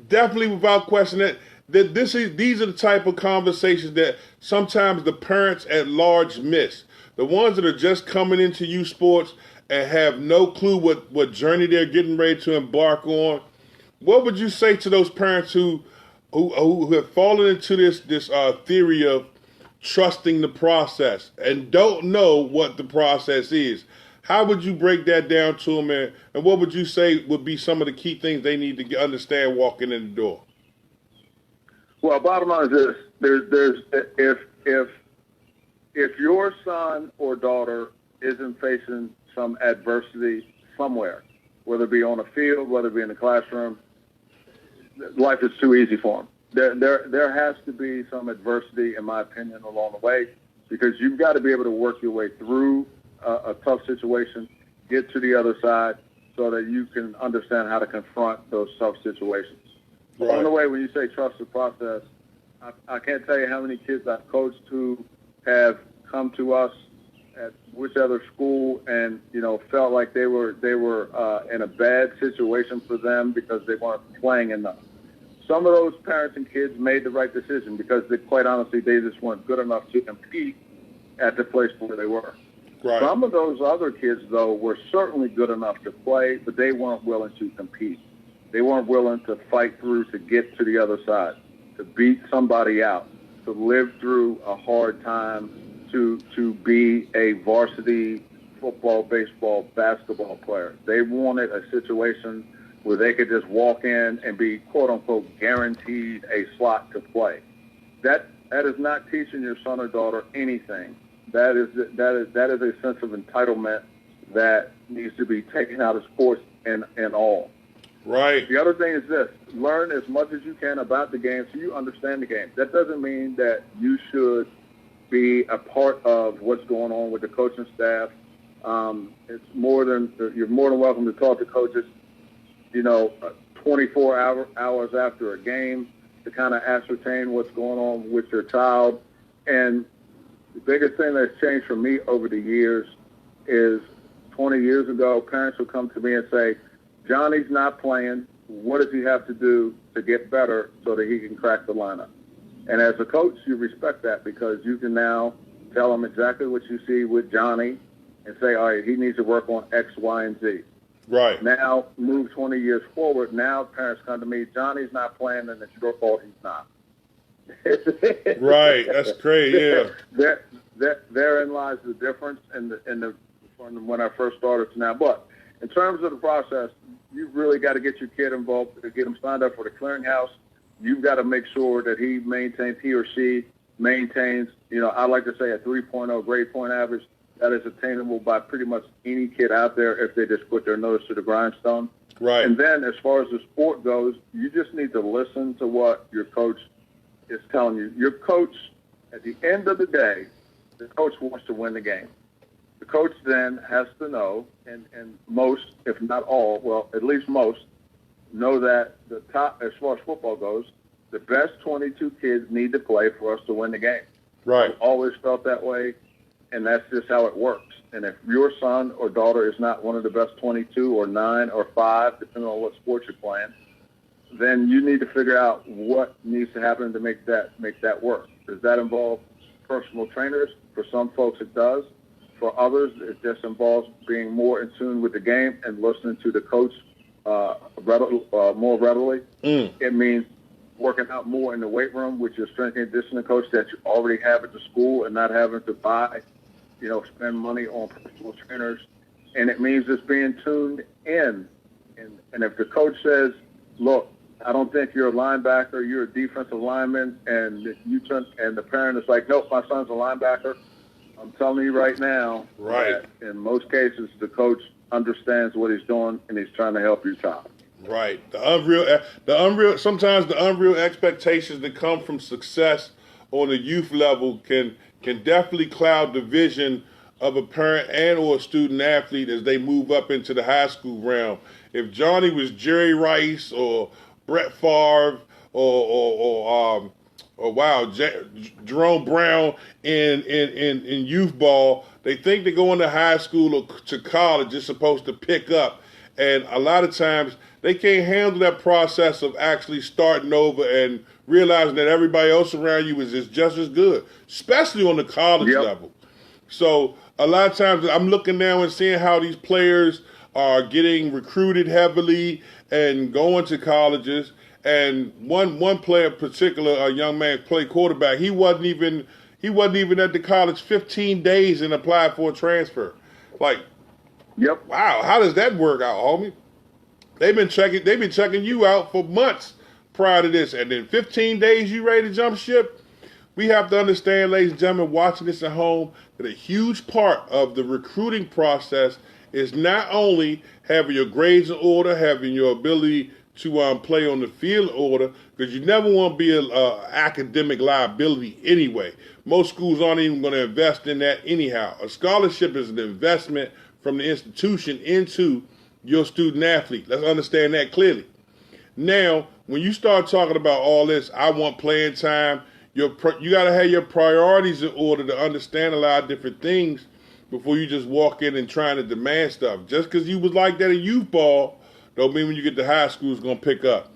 A: definitely without question that these are the type of conversations that sometimes the parents at large miss. The ones that are just coming into youth sports and have no clue what journey they're getting ready to embark on. What would you say to those parents who have fallen into this theory of trusting the process and don't know what the process is? How would you break that down to them, and what would you say would be some of the key things they need to understand walking in the door?
B: Well, bottom line is this: if your son or daughter isn't facing some adversity somewhere, whether it be on a field, whether it be in the classroom, life is too easy for them. There has to be some adversity, in my opinion, along the way, because you've got to be able to work your way through a tough situation, get to the other side, so that you can understand how to confront those tough situations. Right. On the way, when you say trust the process, I can't tell you how many kids I've coached who have come to us at whichever school and felt like they were in a bad situation for them because they weren't playing enough. Some of those parents and kids made the right decision because quite honestly, they just weren't good enough to compete at the place where they were. Right. Some of those other kids, though, were certainly good enough to play, but they weren't willing to compete. They weren't willing to fight through to get to the other side, to beat somebody out, to live through a hard time, to be a varsity football, baseball, basketball player. They wanted a situation where they could just walk in and be, quote unquote, guaranteed a slot to play. That is not teaching your son or daughter anything. That is a sense of entitlement that needs to be taken out of sports and all.
A: Right.
B: The other thing is this: learn as much as you can about the game so you understand the game. That doesn't mean that you should be a part of what's going on with the coaching staff. It's you're more than welcome to talk to coaches, 24 hours after a game to kind of ascertain what's going on with your child. And the biggest thing that's changed for me over the years is 20 years ago, parents would come to me and say, "Johnny's not playing. What does he have to do to get better so that he can crack the lineup?" And as a coach, you respect that because you can now tell him exactly what you see with Johnny and say, all right, he needs to work on X, Y, and Z.
A: Right.
B: Now, move 20 years forward. Now parents come to me, Johnny's not playing, and it's your fault he's not.
A: Right. That's great. Yeah.
B: Therein lies the difference from when I first started to now. But in terms of the process, you've really got to get your kid involved to get him signed up for the clearinghouse. You've got to make sure that he or she maintains, I like to say a 3.0 grade point average. That is attainable by pretty much any kid out there if they just put their nose to the grindstone.
A: Right.
B: And then as far as the sport goes, you just need to listen to what your coach is telling you, your coach, at the end of the day, the coach wants to win the game. The coach then has to know, and most, if not all, well, at least most, know that the top, as far as football goes, the best 22 kids need to play for us to win the game.
A: Right.
B: I've always felt that way, and that's just how it works. And if your son or daughter is not one of the best 22 or 9 or 5, depending on what sport you're playing, then you need to figure out what needs to happen to make that work. Does that involve personal trainers? For some folks it does. For others, it just involves being more in tune with the game and listening to the coach more readily. It means working out more in the weight room with your strength and conditioning coach that you already have at the school and not having to buy, spend money on personal trainers. And it means just being tuned in. And if the coach says, look, I don't think you're a linebacker, you're a defensive lineman, and the parent is like, nope, my son's a linebacker, I'm telling you right now,
A: right,
B: that in most cases the coach understands what he's doing and he's trying to help your child.
A: Right. Sometimes the unreal expectations that come from success on the youth level can definitely cloud the vision of a parent and or a student athlete as they move up into the high school realm. If Johnny was Jerry Rice or Brett Favre or Jerome Brown in youth ball, they think they're going to high school or to college is supposed to pick up. And a lot of times they can't handle that process of actually starting over and realizing that everybody else around you is just as good, especially on the college level. So a lot of times I'm looking now and seeing how these players are getting recruited heavily and going to colleges. And one player in particular, a young man played quarterback. He wasn't even at the college 15 days and applied for a transfer. Like, wow, how does that work out, homie? They've been checking you out for months prior to this, and then 15 days you ready to jump ship? We have to understand, ladies and gentlemen, watching this at home, that a huge part of the recruiting process is not only having your grades in order, having your ability to play on the field in order, because you never want to be an academic liability anyway. Most schools aren't even going to invest in that anyhow. A scholarship is an investment from the institution into your student athlete. Let's understand that clearly. Now, when you start talking about all this, I want playing time, you got to have your priorities in order to understand a lot of different things before you just walk in and trying to demand stuff. Just because you was like that in youth ball don't mean when you get to high school it's going to pick up.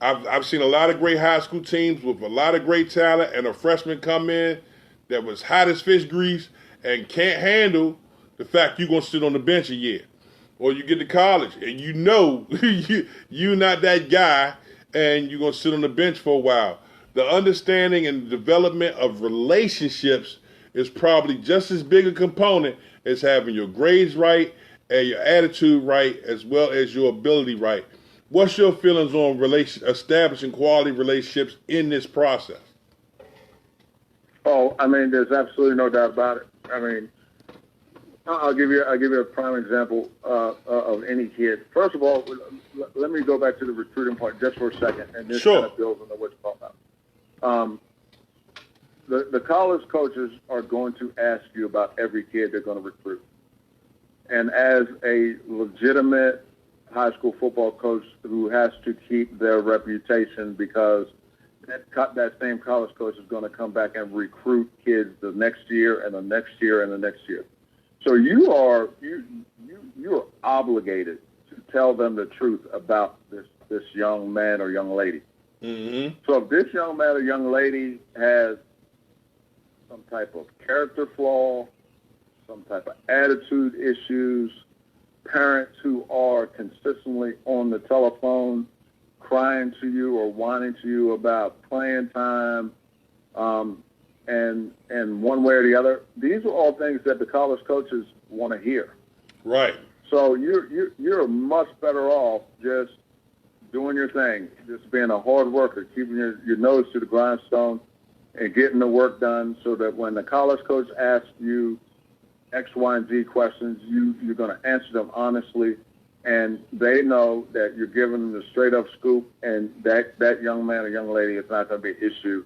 A: I've seen a lot of great high school teams with a lot of great talent, and a freshman come in that was hot as fish grease and can't handle the fact you're going to sit on the bench a year. Or you get to college and you're not that guy and you're going to sit on the bench for a while. The understanding and development of relationships is probably just as big a component as having your grades right and your attitude right, as well as your ability right. What's your feelings on establishing quality relationships in this process?
B: Oh, I mean, there's absolutely no doubt about it. I mean, I'll give you a prime example of any kid. First of all, let me go back to the recruiting part just for a second, and this kind of builds on what you're talking about. The college coaches are going to ask you about every kid they're going to recruit. And as a legitimate high school football coach who has to keep their reputation, because that same college coach is going to come back and recruit kids the next year and the next year and the next year. So you are obligated to tell them the truth about this young man or young lady. Mm-hmm. So if this young man or young lady has some type of character flaw, some type of attitude issues, parents who are consistently on the telephone crying to you or whining to you about playing time, and one way or the other, these are all things that the college coaches want to hear.
A: Right.
B: So you're much better off just doing your thing, just being a hard worker, keeping your nose to the grindstone and getting the work done, so that when the college coach asks you X, Y, and Z questions, you're going to answer them honestly, and they know that you're giving them the straight up scoop, and that young man or young lady is not going to be an issue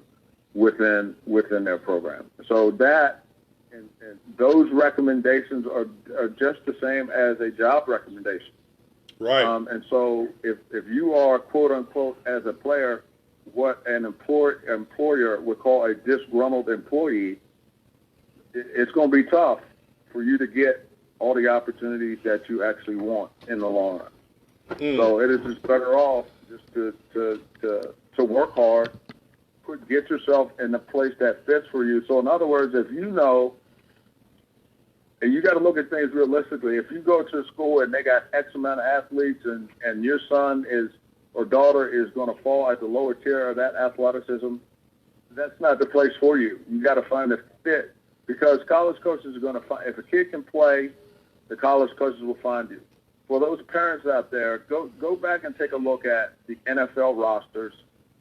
B: within their program. So that and those recommendations are just the same as a job recommendation.
A: Right.
B: And so if you are, quote unquote, as a player, what an employer would call a disgruntled employee, it's going to be tough for you to get all the opportunities that you actually want in the long run. So it is just better off just to work hard, get yourself in a place that fits for you. So in other words, if you know, and you got to look at things realistically, if you go to a school and they got X amount of athletes and your son is or daughter is going to fall at the lower tier of that athleticism, that's not the place for you. You got to find a fit, because college coaches are going to find, if a kid can play, the college coaches will find you. For those parents out there, go back and take a look at the NFL rosters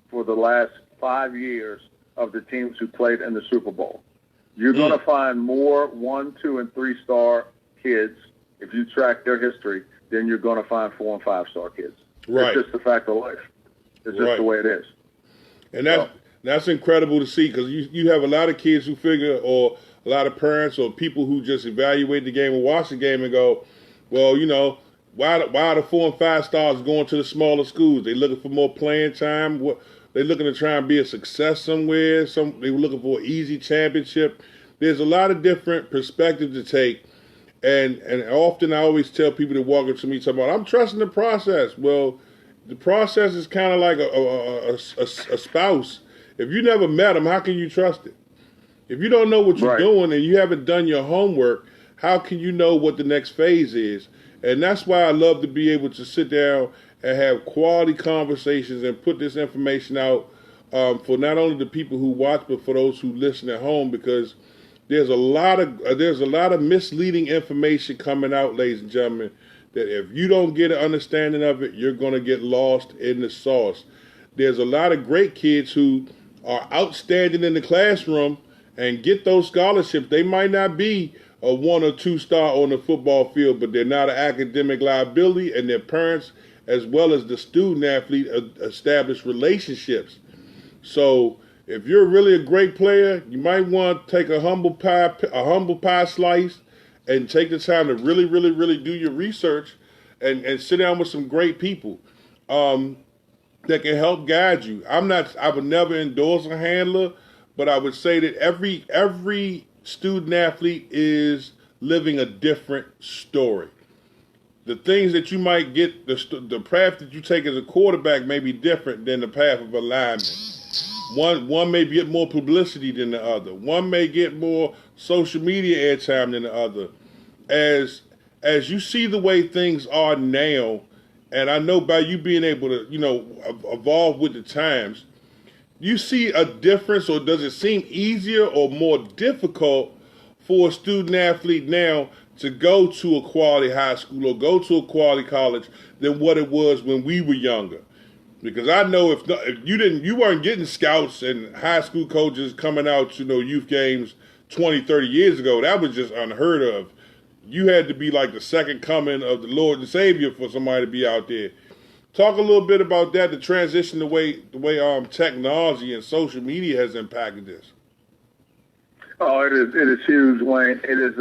B: for the last 5 years of the teams who played in the Super Bowl. You're going to find more 1, 2, and 3-star kids, if you track their history, than you're going to find 4 and 5-star kids.
A: Right.
B: It's just the fact of life. It's just the way it is.
A: And that's incredible to see, because you have a lot of kids who figure, or a lot of parents or people who just evaluate the game or watch the game and go, well, you know, why are the 4 and 5 stars going to the smaller schools? They looking for more playing time. They're looking to try and be a success somewhere. They were looking for an easy championship. There's a lot of different perspectives to take. And often I always tell people that walk up to me talking about, I'm trusting the process. Well, the process is kind of like a spouse. If you never met them, how can you trust it? If you don't know what you're doing and you haven't done your homework, how can you know what the next phase is? And that's why I love to be able to sit down and have quality conversations and put this information out for not only the people who watch, but for those who listen at home, because there's a lot of misleading information coming out, ladies and gentlemen, that if you don't get an understanding of it, you're going to get lost in the sauce. There's a lot of great kids who are outstanding in the classroom and get those scholarships. They might not be a 1 or 2 star on the football field, but they're not an academic liability, and their parents, as well as the student athlete, establish relationships. So if you're really a great player, you might want to take a humble pie slice and take the time to really, really, really do your research and sit down with some great people that can help guide you. I would never endorse a handler, but I would say that every student athlete is living a different story. The things that you might get, the path that you take as a quarterback may be different than the path of a lineman. One may get more publicity than the other. One may get more social media airtime than the other. As you see the way things are now, and I know by you being able to, evolve with the times, you see a difference, or does it seem easier or more difficult for a student athlete now to go to a quality high school or go to a quality college than what it was when we were younger? Because I know if you weren't getting scouts and high school coaches coming out to youth games 20, 30 years ago. That was just unheard of. You had to be like the second coming of the Lord and Savior for somebody to be out there. Talk a little bit about that, the transition, the way technology and social media has impacted this.
B: Oh, it is huge, Wayne. It is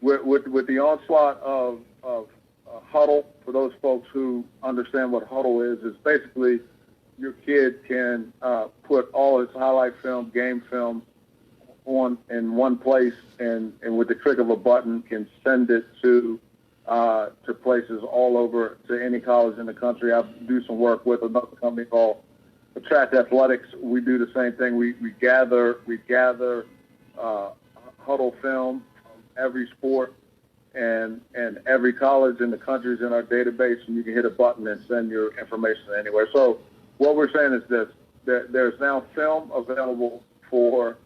B: with the onslaught of Huddle. For those folks who understand what Huddle is basically your kid can put all his highlight film, game film on in one place, and with the click of a button can send it to places all over, to any college in the country. I do some work with another company called Attract Athletics. We do the same thing. We gather Huddle film from every sport and every college in the country is in our database, and you can hit a button and send your information anywhere. So what we're saying is this: there's now film available for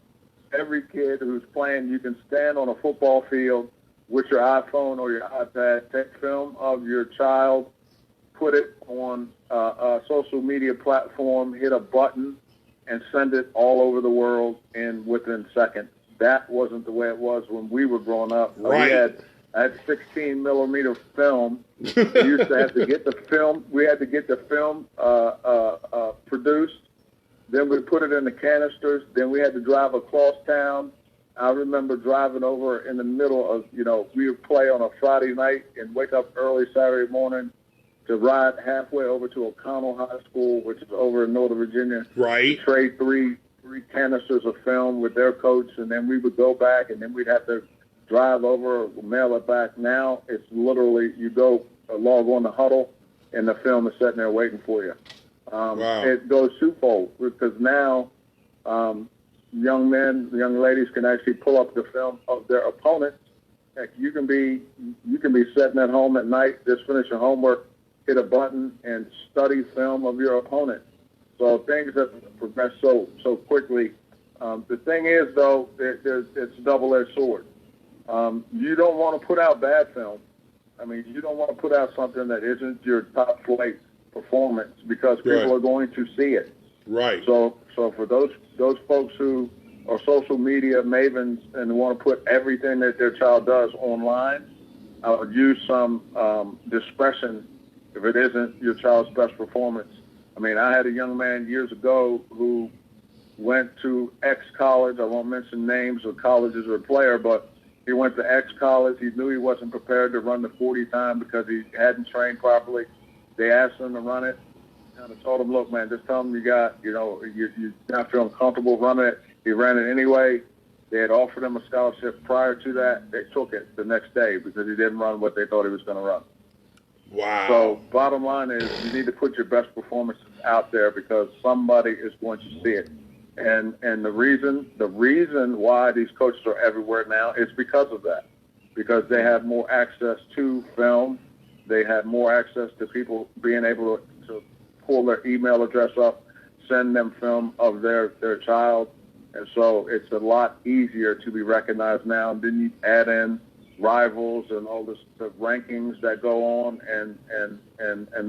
B: every kid who's playing. You can stand on a football field with your iPhone or your iPad, take film of your child, put it on a social media platform, hit a button, and send it all over the world within seconds. That wasn't the way it was when we were growing up.
A: Right.
B: I had 16 millimeter film. We used to have to get the film. We had to get the film produced Then we put it in the canisters. Then we had to drive across town. I remember driving over in the middle of, we would play on a Friday night and wake up early Saturday morning to ride halfway over to O'Connell High School, which is over in Northern Virginia.
A: Right.
B: To trade three canisters of film with their coach, and then we would go back, and then we'd have to drive over, mail it back. Now it's literally you go log on the huddle, and the film is sitting there waiting for you.
A: Wow.
B: It goes twofold because now young men, young ladies can actually pull up the film of their opponents. Heck, you can be sitting at home at night, just finish your homework, hit a button, and study film of your opponent. So things have progressed so quickly. The thing is, though, it's a double-edged sword. You don't want to put out bad film. I mean, you don't want to put out something that isn't your top flight performance because people are going to see it.
A: Right.
B: So for those folks who are social media mavens and want to put everything that their child does online, I would use some discretion if it isn't your child's best performance. I mean, I had a young man years ago who went to X college. I won't mention names or colleges or player, but he went to X college. He knew he wasn't prepared to run the 40 time because he hadn't trained properly. They asked him to run it. Kind of told him, look, man, just tell him you're not feeling comfortable running it. He ran it anyway. They had offered him a scholarship prior to that. They took it the next day because he didn't run what they thought he was going to run.
A: Wow.
B: So bottom line is you need to put your best performances out there because somebody is going to see it. And the reason why these coaches are everywhere now is because of that. Because they have more access to film. They have more access to people being able to pull their email address up, send them film of their child. And so it's a lot easier to be recognized now. And then you add in rivals and all the rankings that go on, and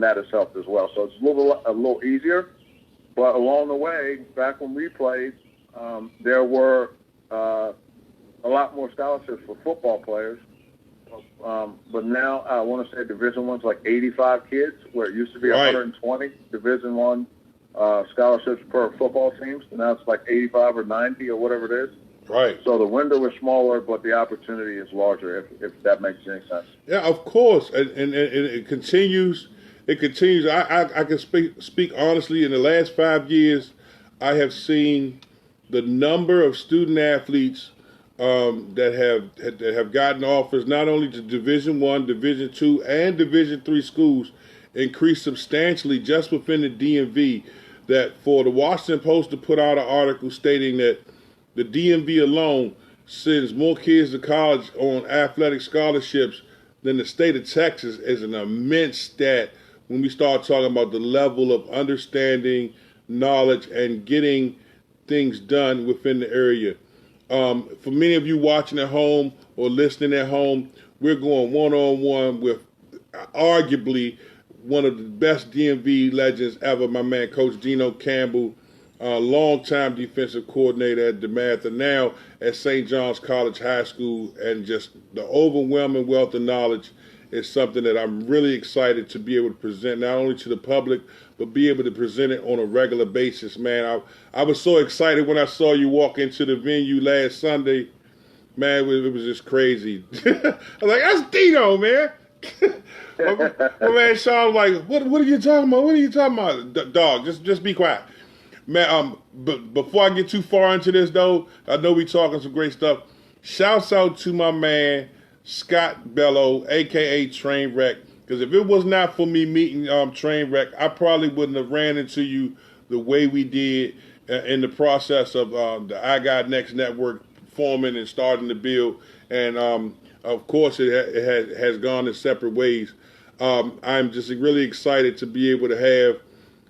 B: that has helped as well. So it's a little easier. But along the way, back when we played, there were a lot more scholarships for football players. But now I want to say Division I's like 85 kids, where it used to be 120 Division I scholarships per football teams. And now it's like 85 or 90 or whatever it is.
A: Right.
B: So the window is smaller, but the opportunity is larger, if that makes any sense.
A: Yeah, of course. And it continues. It continues. I can speak honestly. In the last 5 years, I have seen the number of student athletes that have gotten offers not only to Division I, Division II, and Division III schools increase substantially just within the DMV. That for the Washington Post to put out an article stating that the DMV alone sends more kids to college on athletic scholarships than the state of Texas is an immense stat when we start talking about the level of understanding, knowledge, and getting things done within the area. For many of you watching at home or listening at home, we're going one-on-one with arguably one of the best DMV legends ever, my man, Coach Dino Campbell, longtime defensive coordinator at DeMatha, now at St. John's College High School, and just the overwhelming wealth of knowledge is something that I'm really excited to be able to present not only to the public, but be able to present it on a regular basis, man. I was so excited when I saw you walk into the venue last Sunday. Man, it was just crazy. I was like, that's Dino, man. my man Sean was like, what are you talking about? What are you talking about? Dog, just be quiet. Man, but before I get too far into this, though, I know we talking some great stuff. Shouts out to my man, Scott Bello, a.k.a. Trainwreck, because if it was not for me meeting Trainwreck, I probably wouldn't have ran into you the way we did in the process of the I Got Next Network forming and starting to build. And, of course, it has gone in separate ways. I'm just really excited to be able to have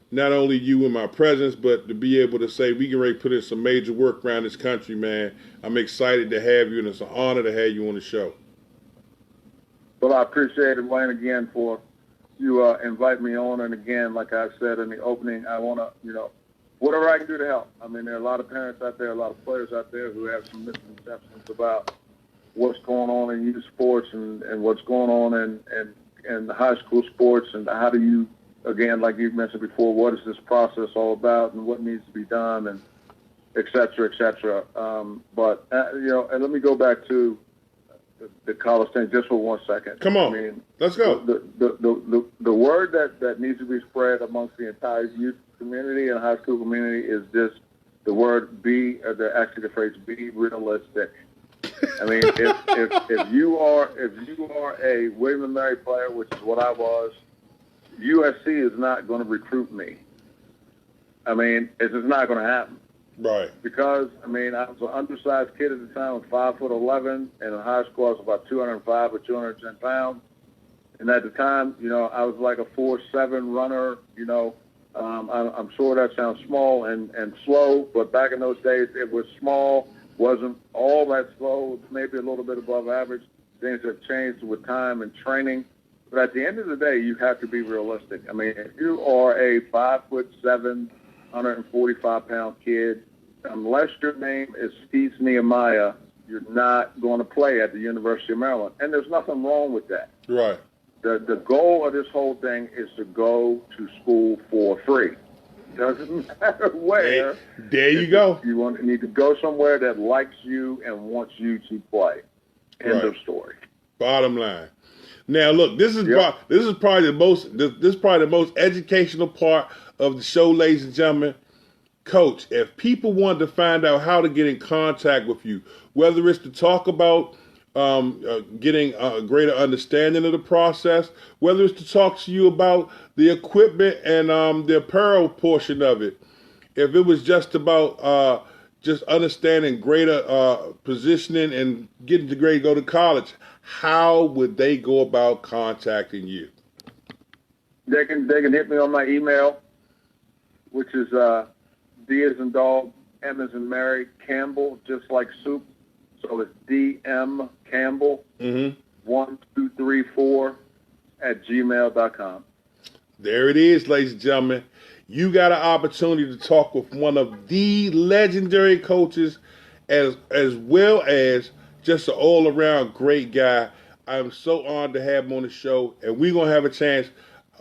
A: not only you in my presence, but to be able to say we can really put in some major work around this country, man. I'm excited to have you, and it's an honor to have you on the show.
B: Well, I appreciate it, Wayne, again, for you invite me on. And again, like I said in the opening, I want to, whatever I can do to help. I mean, there are a lot of parents out there, a lot of players out there who have some misconceptions about what's going on in youth sports and what's going on in the high school sports, and how do you again, like you mentioned before, what is this process all about and what needs to be done, and et cetera, et cetera. But and let me go back to the college thing just for 1 second.
A: Come on, let's go.
B: The word that needs to be spread amongst the entire youth community and high school community is just the word actually the phrase "be realistic." I mean, if you are a William and Mary player, which is what I was, USC is not going to recruit me. I mean, it's just not going to happen.
A: Right.
B: Because, I mean, I was an undersized kid at the time, 5'11", and in high school I was about 205 or 210 pounds. And at the time, I was like a 4'7" runner. I'm sure that sounds small and slow, but back in those days it was small, wasn't all that slow, maybe a little bit above average. Things have changed with time and training. But at the end of the day, you have to be realistic. I mean, if you are a 5'7", 145-pound kid, unless your name is Steve Nehemiah, you're not going to play at the University of Maryland. And there's nothing wrong with that.
A: Right.
B: The goal of this whole thing is to go to school for free. Doesn't matter where.
A: There you go.
B: You need to go somewhere that likes you and wants you to play. End of story.
A: Bottom line. Now, look, this is probably the most educational part of the show, ladies and gentlemen. Coach, if people want to find out how to get in contact with you, whether it's to talk about getting a greater understanding of the process, whether it's to talk to you about the equipment and the apparel portion of it, if it was just about just understanding greater positioning and getting to grade go to college, how would they go about contacting you?
B: They can hit me on my email, which is D as in dog, M as in Mary, Campbell, just like soup. So it's DM Campbell 1234 @gmail.com.
A: There it is, ladies and gentlemen. You got an opportunity to talk with one of the legendary coaches, as well as just an all-around great guy. I'm so honored to have him on the show, and we're gonna have a chance.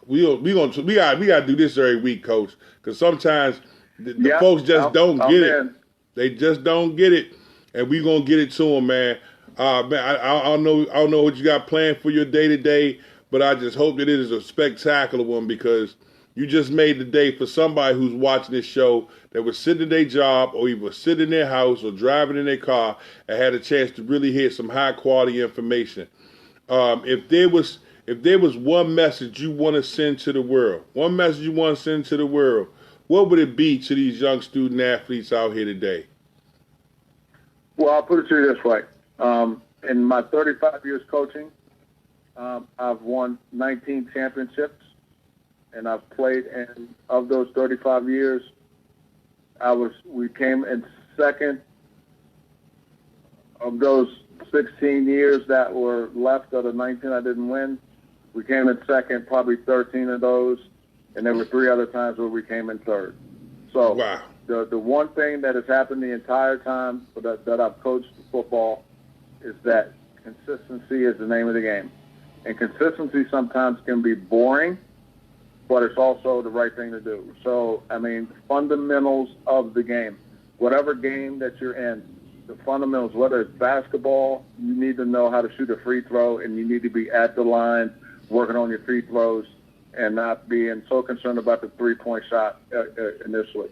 A: We gotta do this every week, Coach, because sometimes the folks just don't get it. They just don't get it, and we're gonna get it to them, man. I don't know what you got planned for your day to day, but I just hope that it is a spectacular one, because you just made the day for somebody who's watching this show that was sitting in their job or either sitting in their house or driving in their car and had a chance to really hear some high quality information. If there was one message you want to send to the world, what would it be to these young student athletes out here today?
B: Well, I'll put it to you this way. In my 35 years coaching, I've won 19 championships. And I've played, and of those 35 years, we came in second. Of those 16 years that were left of the 19 I didn't win, we came in second, probably 13 of those, and there were 3 other times where we came in third. So
A: wow.
B: The one thing that has happened the entire time that I've coached football is that consistency is the name of the game. And consistency sometimes can be boring, but it's also the right thing to do. So, I mean, fundamentals of the game. Whatever game that you're in, the fundamentals, whether it's basketball, you need to know how to shoot a free throw, and you need to be at the line working on your free throws and not being so concerned about the three-point shot initially.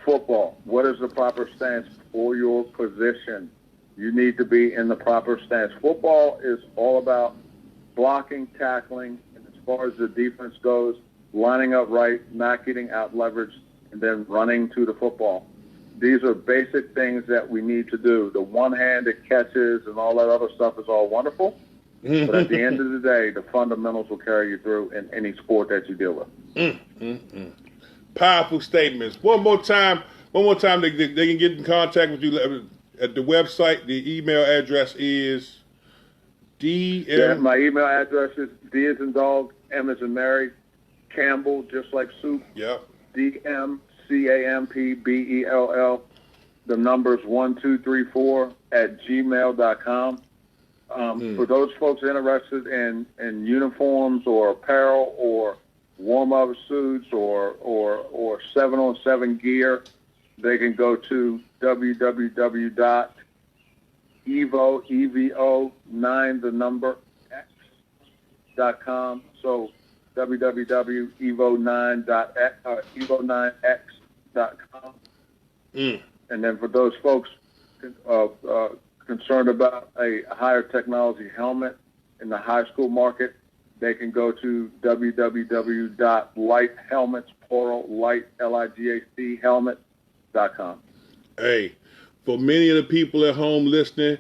B: Football, what is the proper stance for your position? You need to be in the proper stance. Football is all about blocking, tackling, and as far as the defense goes, lining up right, not getting out leveraged, and then running to the football. These are basic things that we need to do. The one-handed catches and all that other stuff is all wonderful, but at the end of the day, the fundamentals will carry you through in any sport that you deal with.
A: Powerful statements. One more time, they can get in contact with you at the website. The email address is
B: my email address is D as in dog, M as in Mary, Campbell, just like soup.
A: Yep.
B: DMCAMPBELL. The number's 1234 @gmail.com. For those folks interested in uniforms or apparel or warm-up suits or 7-on-7 gear, they can go to www.evo9x.com. So www.evo9x.com. And then for those folks concerned about a higher technology helmet in the high school market, they can go to www.lighthelmets, plural, light, L-I-G-H-T, helmet.com.
A: Hey, for many of the people at home listening,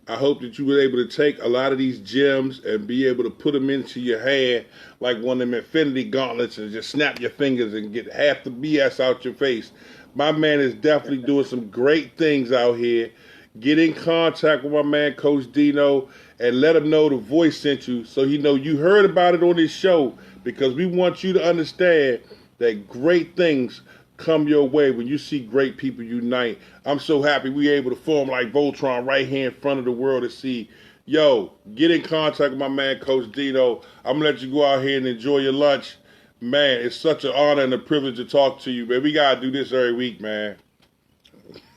A: I hope that you were able to take a lot of these gems and be able to put them into your hand like one of them infinity gauntlets and just snap your fingers and get half the BS out your face. My man is definitely doing some great things out here. Get in contact with my man, Coach Dino, and let him know the voice sent you so he know you heard about it on this show, because we want you to understand that great things come your way when you see great people unite. I'm so happy we able to form like Voltron right here in front of the world to see. Yo, get in contact with my man, Coach Dino. I'm going to let you go out here and enjoy your lunch. Man, it's such an honor and a privilege to talk to you, man. We got to do this every week, man.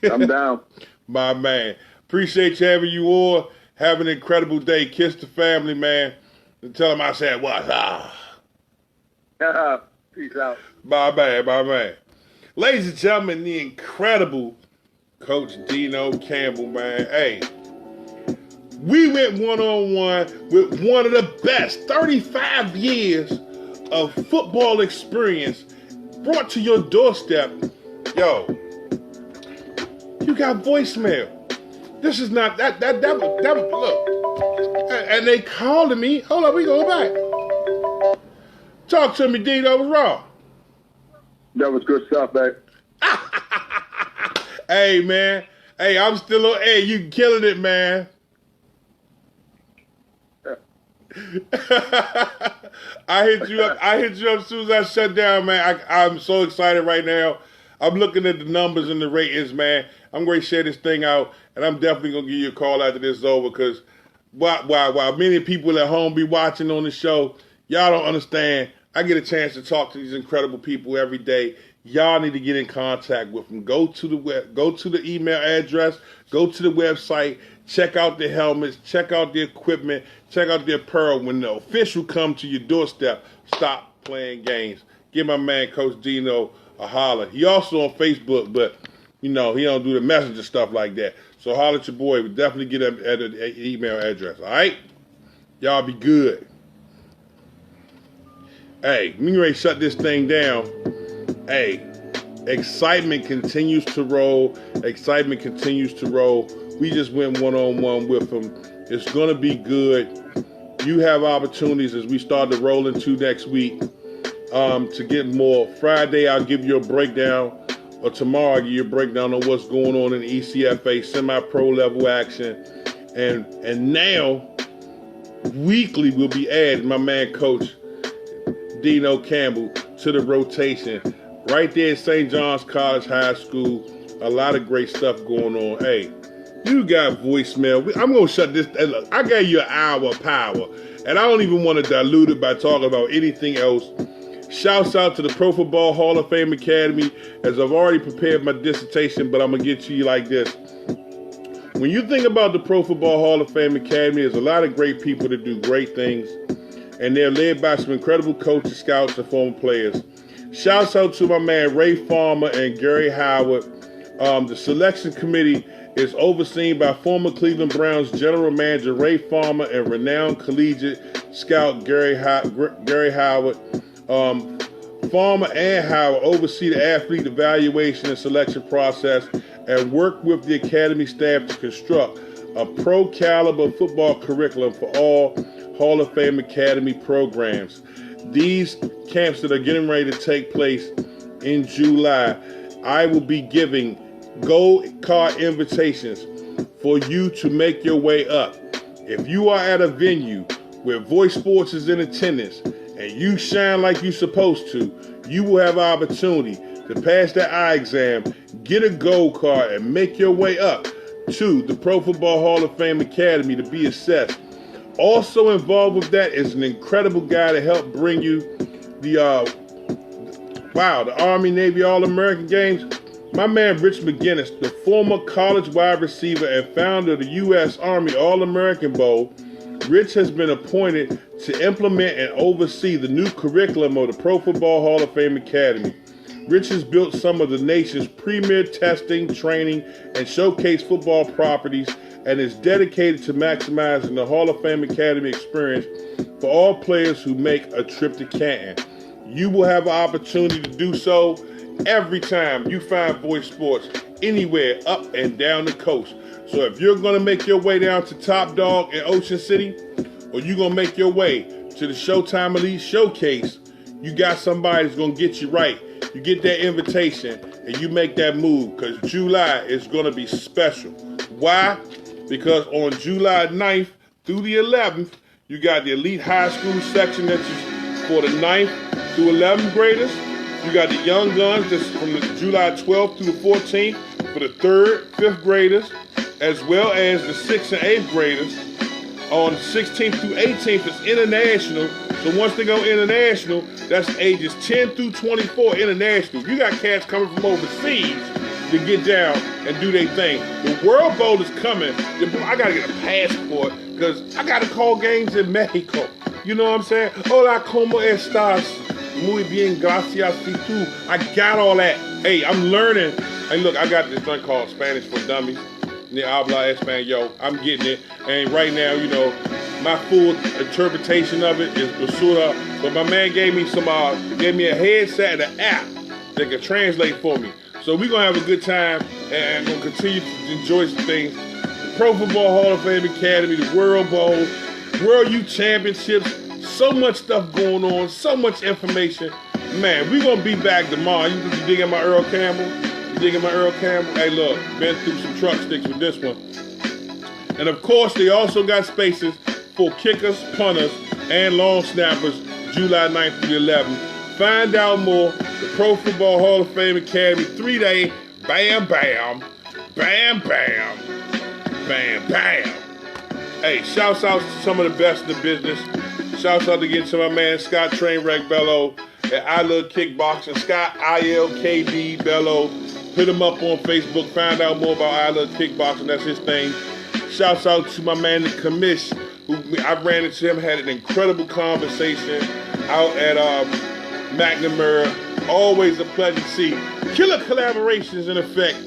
B: I'm down.
A: My man. Appreciate you having you all. Have an incredible day. Kiss the family, man. And tell them I said what?
B: Peace out.
A: My man. Ladies and gentlemen, the incredible Coach Dino Campbell, man. Hey, we went one-on-one with one of the best 35 years of football experience brought to your doorstep. Yo, you got voicemail. This is not that look. And they calling me. Hold on, we going back. Talk to me, Dino. What's wrong?
B: That was good stuff, babe.
A: Hey, man. Hey, I'm still on. Hey, you killing it, man. I hit you up as soon as I shut down, man. I'm so excited right now. I'm looking at the numbers and the ratings, man. I'm going to share this thing out, and I'm definitely going to give you a call after this is over, because while many people at home be watching on the show, y'all don't understand. I get a chance to talk to these incredible people every day. Y'all need to get in contact with them. Go to the email address, go to the website, check out the helmets, check out the equipment, check out the apparel. When the official come to your doorstep, stop playing games. Give my man Coach Dino a holler. He also on Facebook, but he don't do the messenger stuff like that. So holler at your boy. We definitely get him at an email address. All right, y'all be good. Hey, we ready to shut this thing down. Hey, excitement continues to roll. We just went one-on-one with him. It's going to be good. You have opportunities as we start to roll into next week to get more. Friday, I'll give you a breakdown, or tomorrow I'll give you a breakdown on what's going on in the ECFA semi-pro level action. And now, weekly, we'll be adding my man, Coach Dino Campbell, to the rotation. Right there at St. John's College High School. A lot of great stuff going on. Hey, you got voicemail. I'm going to shut this. Look, I gave you an hour of power, and I don't even want to dilute it by talking about anything else. Shouts out to the Pro Football Hall of Fame Academy, as I've already prepared my dissertation, but I'm going to get to you like this. When you think about the Pro Football Hall of Fame Academy, there's a lot of great people that do great things, and they're led by some incredible coaches, scouts, and former players. Shouts out to my man Ray Farmer and Gary Howard. The selection committee is overseen by former Cleveland Browns general manager Ray Farmer and renowned collegiate scout Gary Howard. Farmer and Howard oversee the athlete evaluation and selection process and work with the academy staff to construct a pro-caliber football curriculum for all Hall of Fame Academy programs. These camps that are getting ready to take place in July, I will be giving gold card invitations for you to make your way up. If you are at a venue where Voice Sports is in attendance and you shine like you're supposed to, you will have an opportunity to pass that eye exam, get a gold card, and make your way up to the Pro Football Hall of Fame Academy to be assessed. Also involved with that is an incredible guy to help bring you the Army Navy All-American games. My man Rich McGinnis, the former college wide receiver and founder of the U.S. Army All-American Bowl, Rich has been appointed to implement and oversee the new curriculum of the Pro Football Hall of Fame Academy. Rich has built some of the nation's premier testing, training, and showcase football properties and is dedicated to maximizing the Hall of Fame Academy experience for all players who make a trip to Canton. You will have an opportunity to do so every time you find Voice Sports anywhere up and down the coast. So if you're going to make your way down to Top Dog in Ocean City, or you're going to make your way to the Showtime Elite Showcase, you got somebody that's going to get you right. You get that invitation and you make that move, because July is going to be special. Why? Because on July 9th through the 11th, you got the Elite High School section that's for the 9th through 11th graders. You got the Young Guns that's from the July 12th through the 14th for the 3rd, 5th graders, as well as the 6th and 8th graders. On 16th through 18th, it's international. So once they go international, that's ages 10 through 24 international. You got cats coming from overseas to get down and do their thing. The World Bowl is coming. I got to get a passport because I got to call games in Mexico. You know what I'm saying? Hola, ¿cómo estás? Muy bien, gracias, y tú. I got all that. Hey, I'm learning. Hey, look, I got this thing called Spanish for Dummies. Ni habla español. I'm getting it. And right now, you know, my full interpretation of it is basura. But my man gave me a headset and an app that can translate for me. So we're going to have a good time and going to continue to enjoy some things. The Pro Football Hall of Fame Academy, the World Bowl, World Youth Championships, so much stuff going on, so much information. Man, we're going to be back tomorrow. You digging my Earl Campbell? You digging my Earl Campbell? Hey, look, been through some truck sticks with this one. And of course, they also got spaces for kickers, punters, and long snappers, July 9th through 11th. Find out more. The Pro Football Hall of Fame Academy, 3-day, bam, bam, bam, bam, bam, bam. Hey, shouts out to some of the best in the business. Shouts out again to my man Scott Trainwreck Bello at I Love Kickboxing. Scott ILKB Bello. Hit him up on Facebook. Find out more about I Love Kickboxing. That's his thing. Shouts out to my man the Commish, who I ran into him, had an incredible conversation out at McNamara. Always a pleasure to see. Killer collaborations in effect.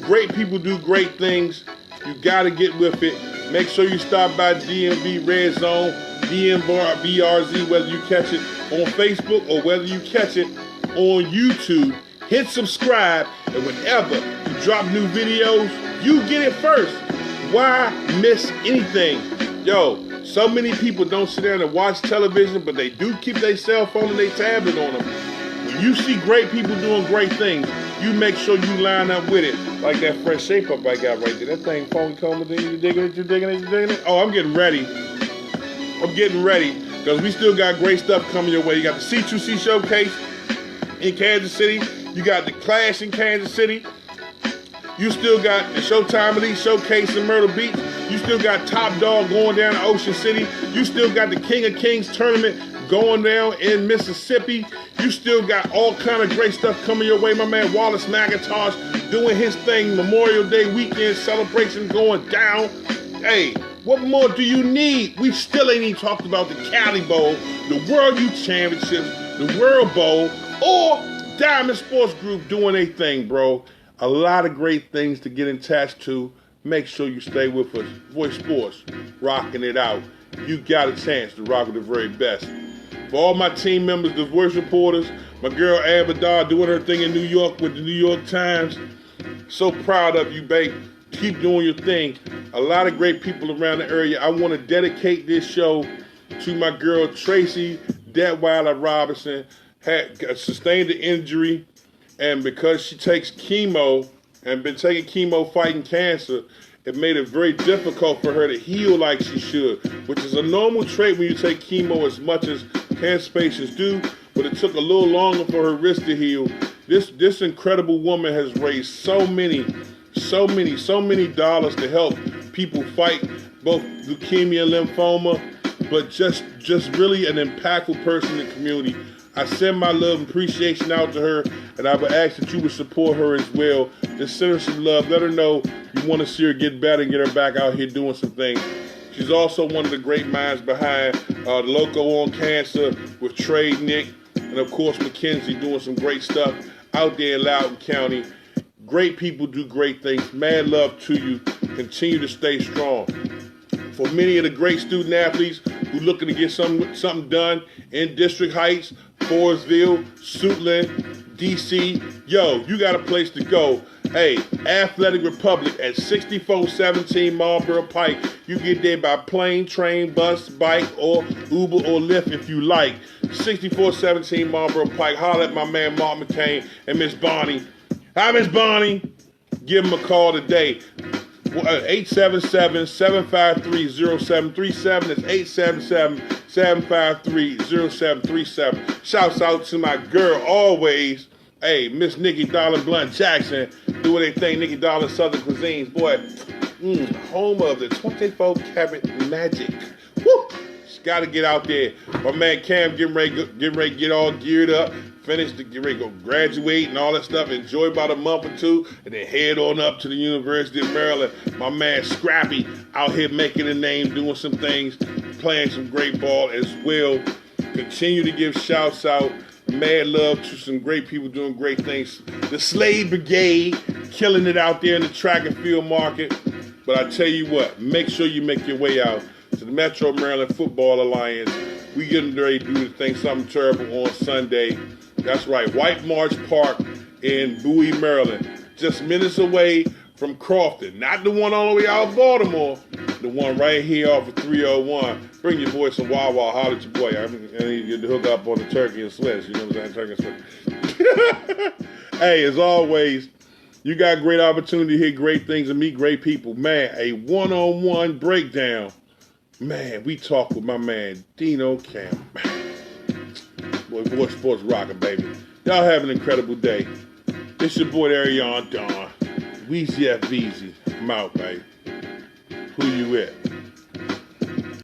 A: Great people do great things. You gotta get with it. Make sure you stop by DMV Red Zone, DMVRZ, whether you catch it on Facebook or whether you catch it on YouTube. Hit subscribe, and whenever you drop new videos, you get it first. Why miss anything? Yo, so many people don't sit there and watch television, but they do keep their cell phone and their tablet on them. When you see great people doing great things, you make sure you line up with it. Like that fresh shape up I got right there. That thing phone coming, you digging it, you digging it, you digging it? Oh, I'm getting ready. Because we still got great stuff coming your way. You got the C2C Showcase in Kansas City. You got the Clash in Kansas City. You still got the Showtime Elite Showcase in Myrtle Beach. You still got Top Dog going down to Ocean City. You still got the King of Kings tournament going down in Mississippi. You still got all kind of great stuff coming your way. My man Wallace McIntosh doing his thing. Memorial Day weekend celebration going down. Hey, what more do you need? We still ain't even talked about the Cali Bowl, the World Youth Championships, the World Bowl, or Diamond Sports Group doing their thing, bro. A lot of great things to get attached to. Make sure you stay with us. Voice Sports, rocking it out. You got a chance to rock with the very best. For all my team members, the voice reporters, my girl Abadar doing her thing in New York with the New York Times. So proud of you, babe. Keep doing your thing. A lot of great people around the area. I want to dedicate this show to my girl Tracy Detweiler Robinson. Had sustained an injury, and because she takes chemo and been taking chemo fighting cancer, it made it very difficult for her to heal like she should, which is a normal trait when you take chemo as much as cancer patients do, but it took a little longer for her wrist to heal. This incredible woman has raised so many dollars to help people fight both leukemia and lymphoma, but just really an impactful person in the community. I send my love and appreciation out to her, and I would ask that you would support her as well. Just send her some love. Let her know you want to see her get better and get her back out here doing some things. She's also one of the great minds behind the Loco on Cancer with Trade Nick, and of course Mackenzie doing some great stuff out there in Loudoun County. Great people do great things. Mad love to you. Continue to stay strong. For many of the great student athletes who looking to get something done in District Heights, Forestville, Suitland, DC, yo, you got a place to go. Hey, Athletic Republic at 6417 Marlboro Pike. You get there by plane, train, bus, bike, or Uber or Lyft if you like. 6417 Marlboro Pike. Holler at my man Mark McCain and Miss Bonnie. Hi, Miss Bonnie. Give them a call today. 877-753-0737. That's 877-753-0737. Shouts out to my girl always. Hey, Miss Nikki Darling Blunt Jackson. Do what they think, Nikki Darling Southern Cuisines. Boy, home of the 24 karat magic. Woo! Just got to get out there. My man Cam getting ready to get all geared up. Finish to get ready to go graduate and all that stuff. Enjoy about a month or two, and then head on up to the University of Maryland. My man Scrappy out here making a name, doing some things, playing some great ball as well. Continue to give shouts out. Mad love to some great people doing great things. The Slade Brigade killing it out there in the track and field market. But I tell you what, make sure you make your way out to the Metro Maryland Football Alliance. We getting ready to do the thing, something terrible on Sunday. That's right, White March Park in Bowie, Maryland. Just minutes away from Crofton. Not the one all the way out of Baltimore. The one right here off of 301. Bring your boy some Wawa. Holler at your boy. I need to get the hook up on the turkey and Swiss. You know what I'm saying? Turkey and Swiss. Hey, as always, you got great opportunity to hear great things and meet great people. Man, a one-on-one breakdown. Man, we talk with my man, Dino Camp. Boy, sports rocking, baby. Y'all have an incredible day. It's your boy, Arion Dawn. Weezy F. Beezy. I'm out, baby. Who you with?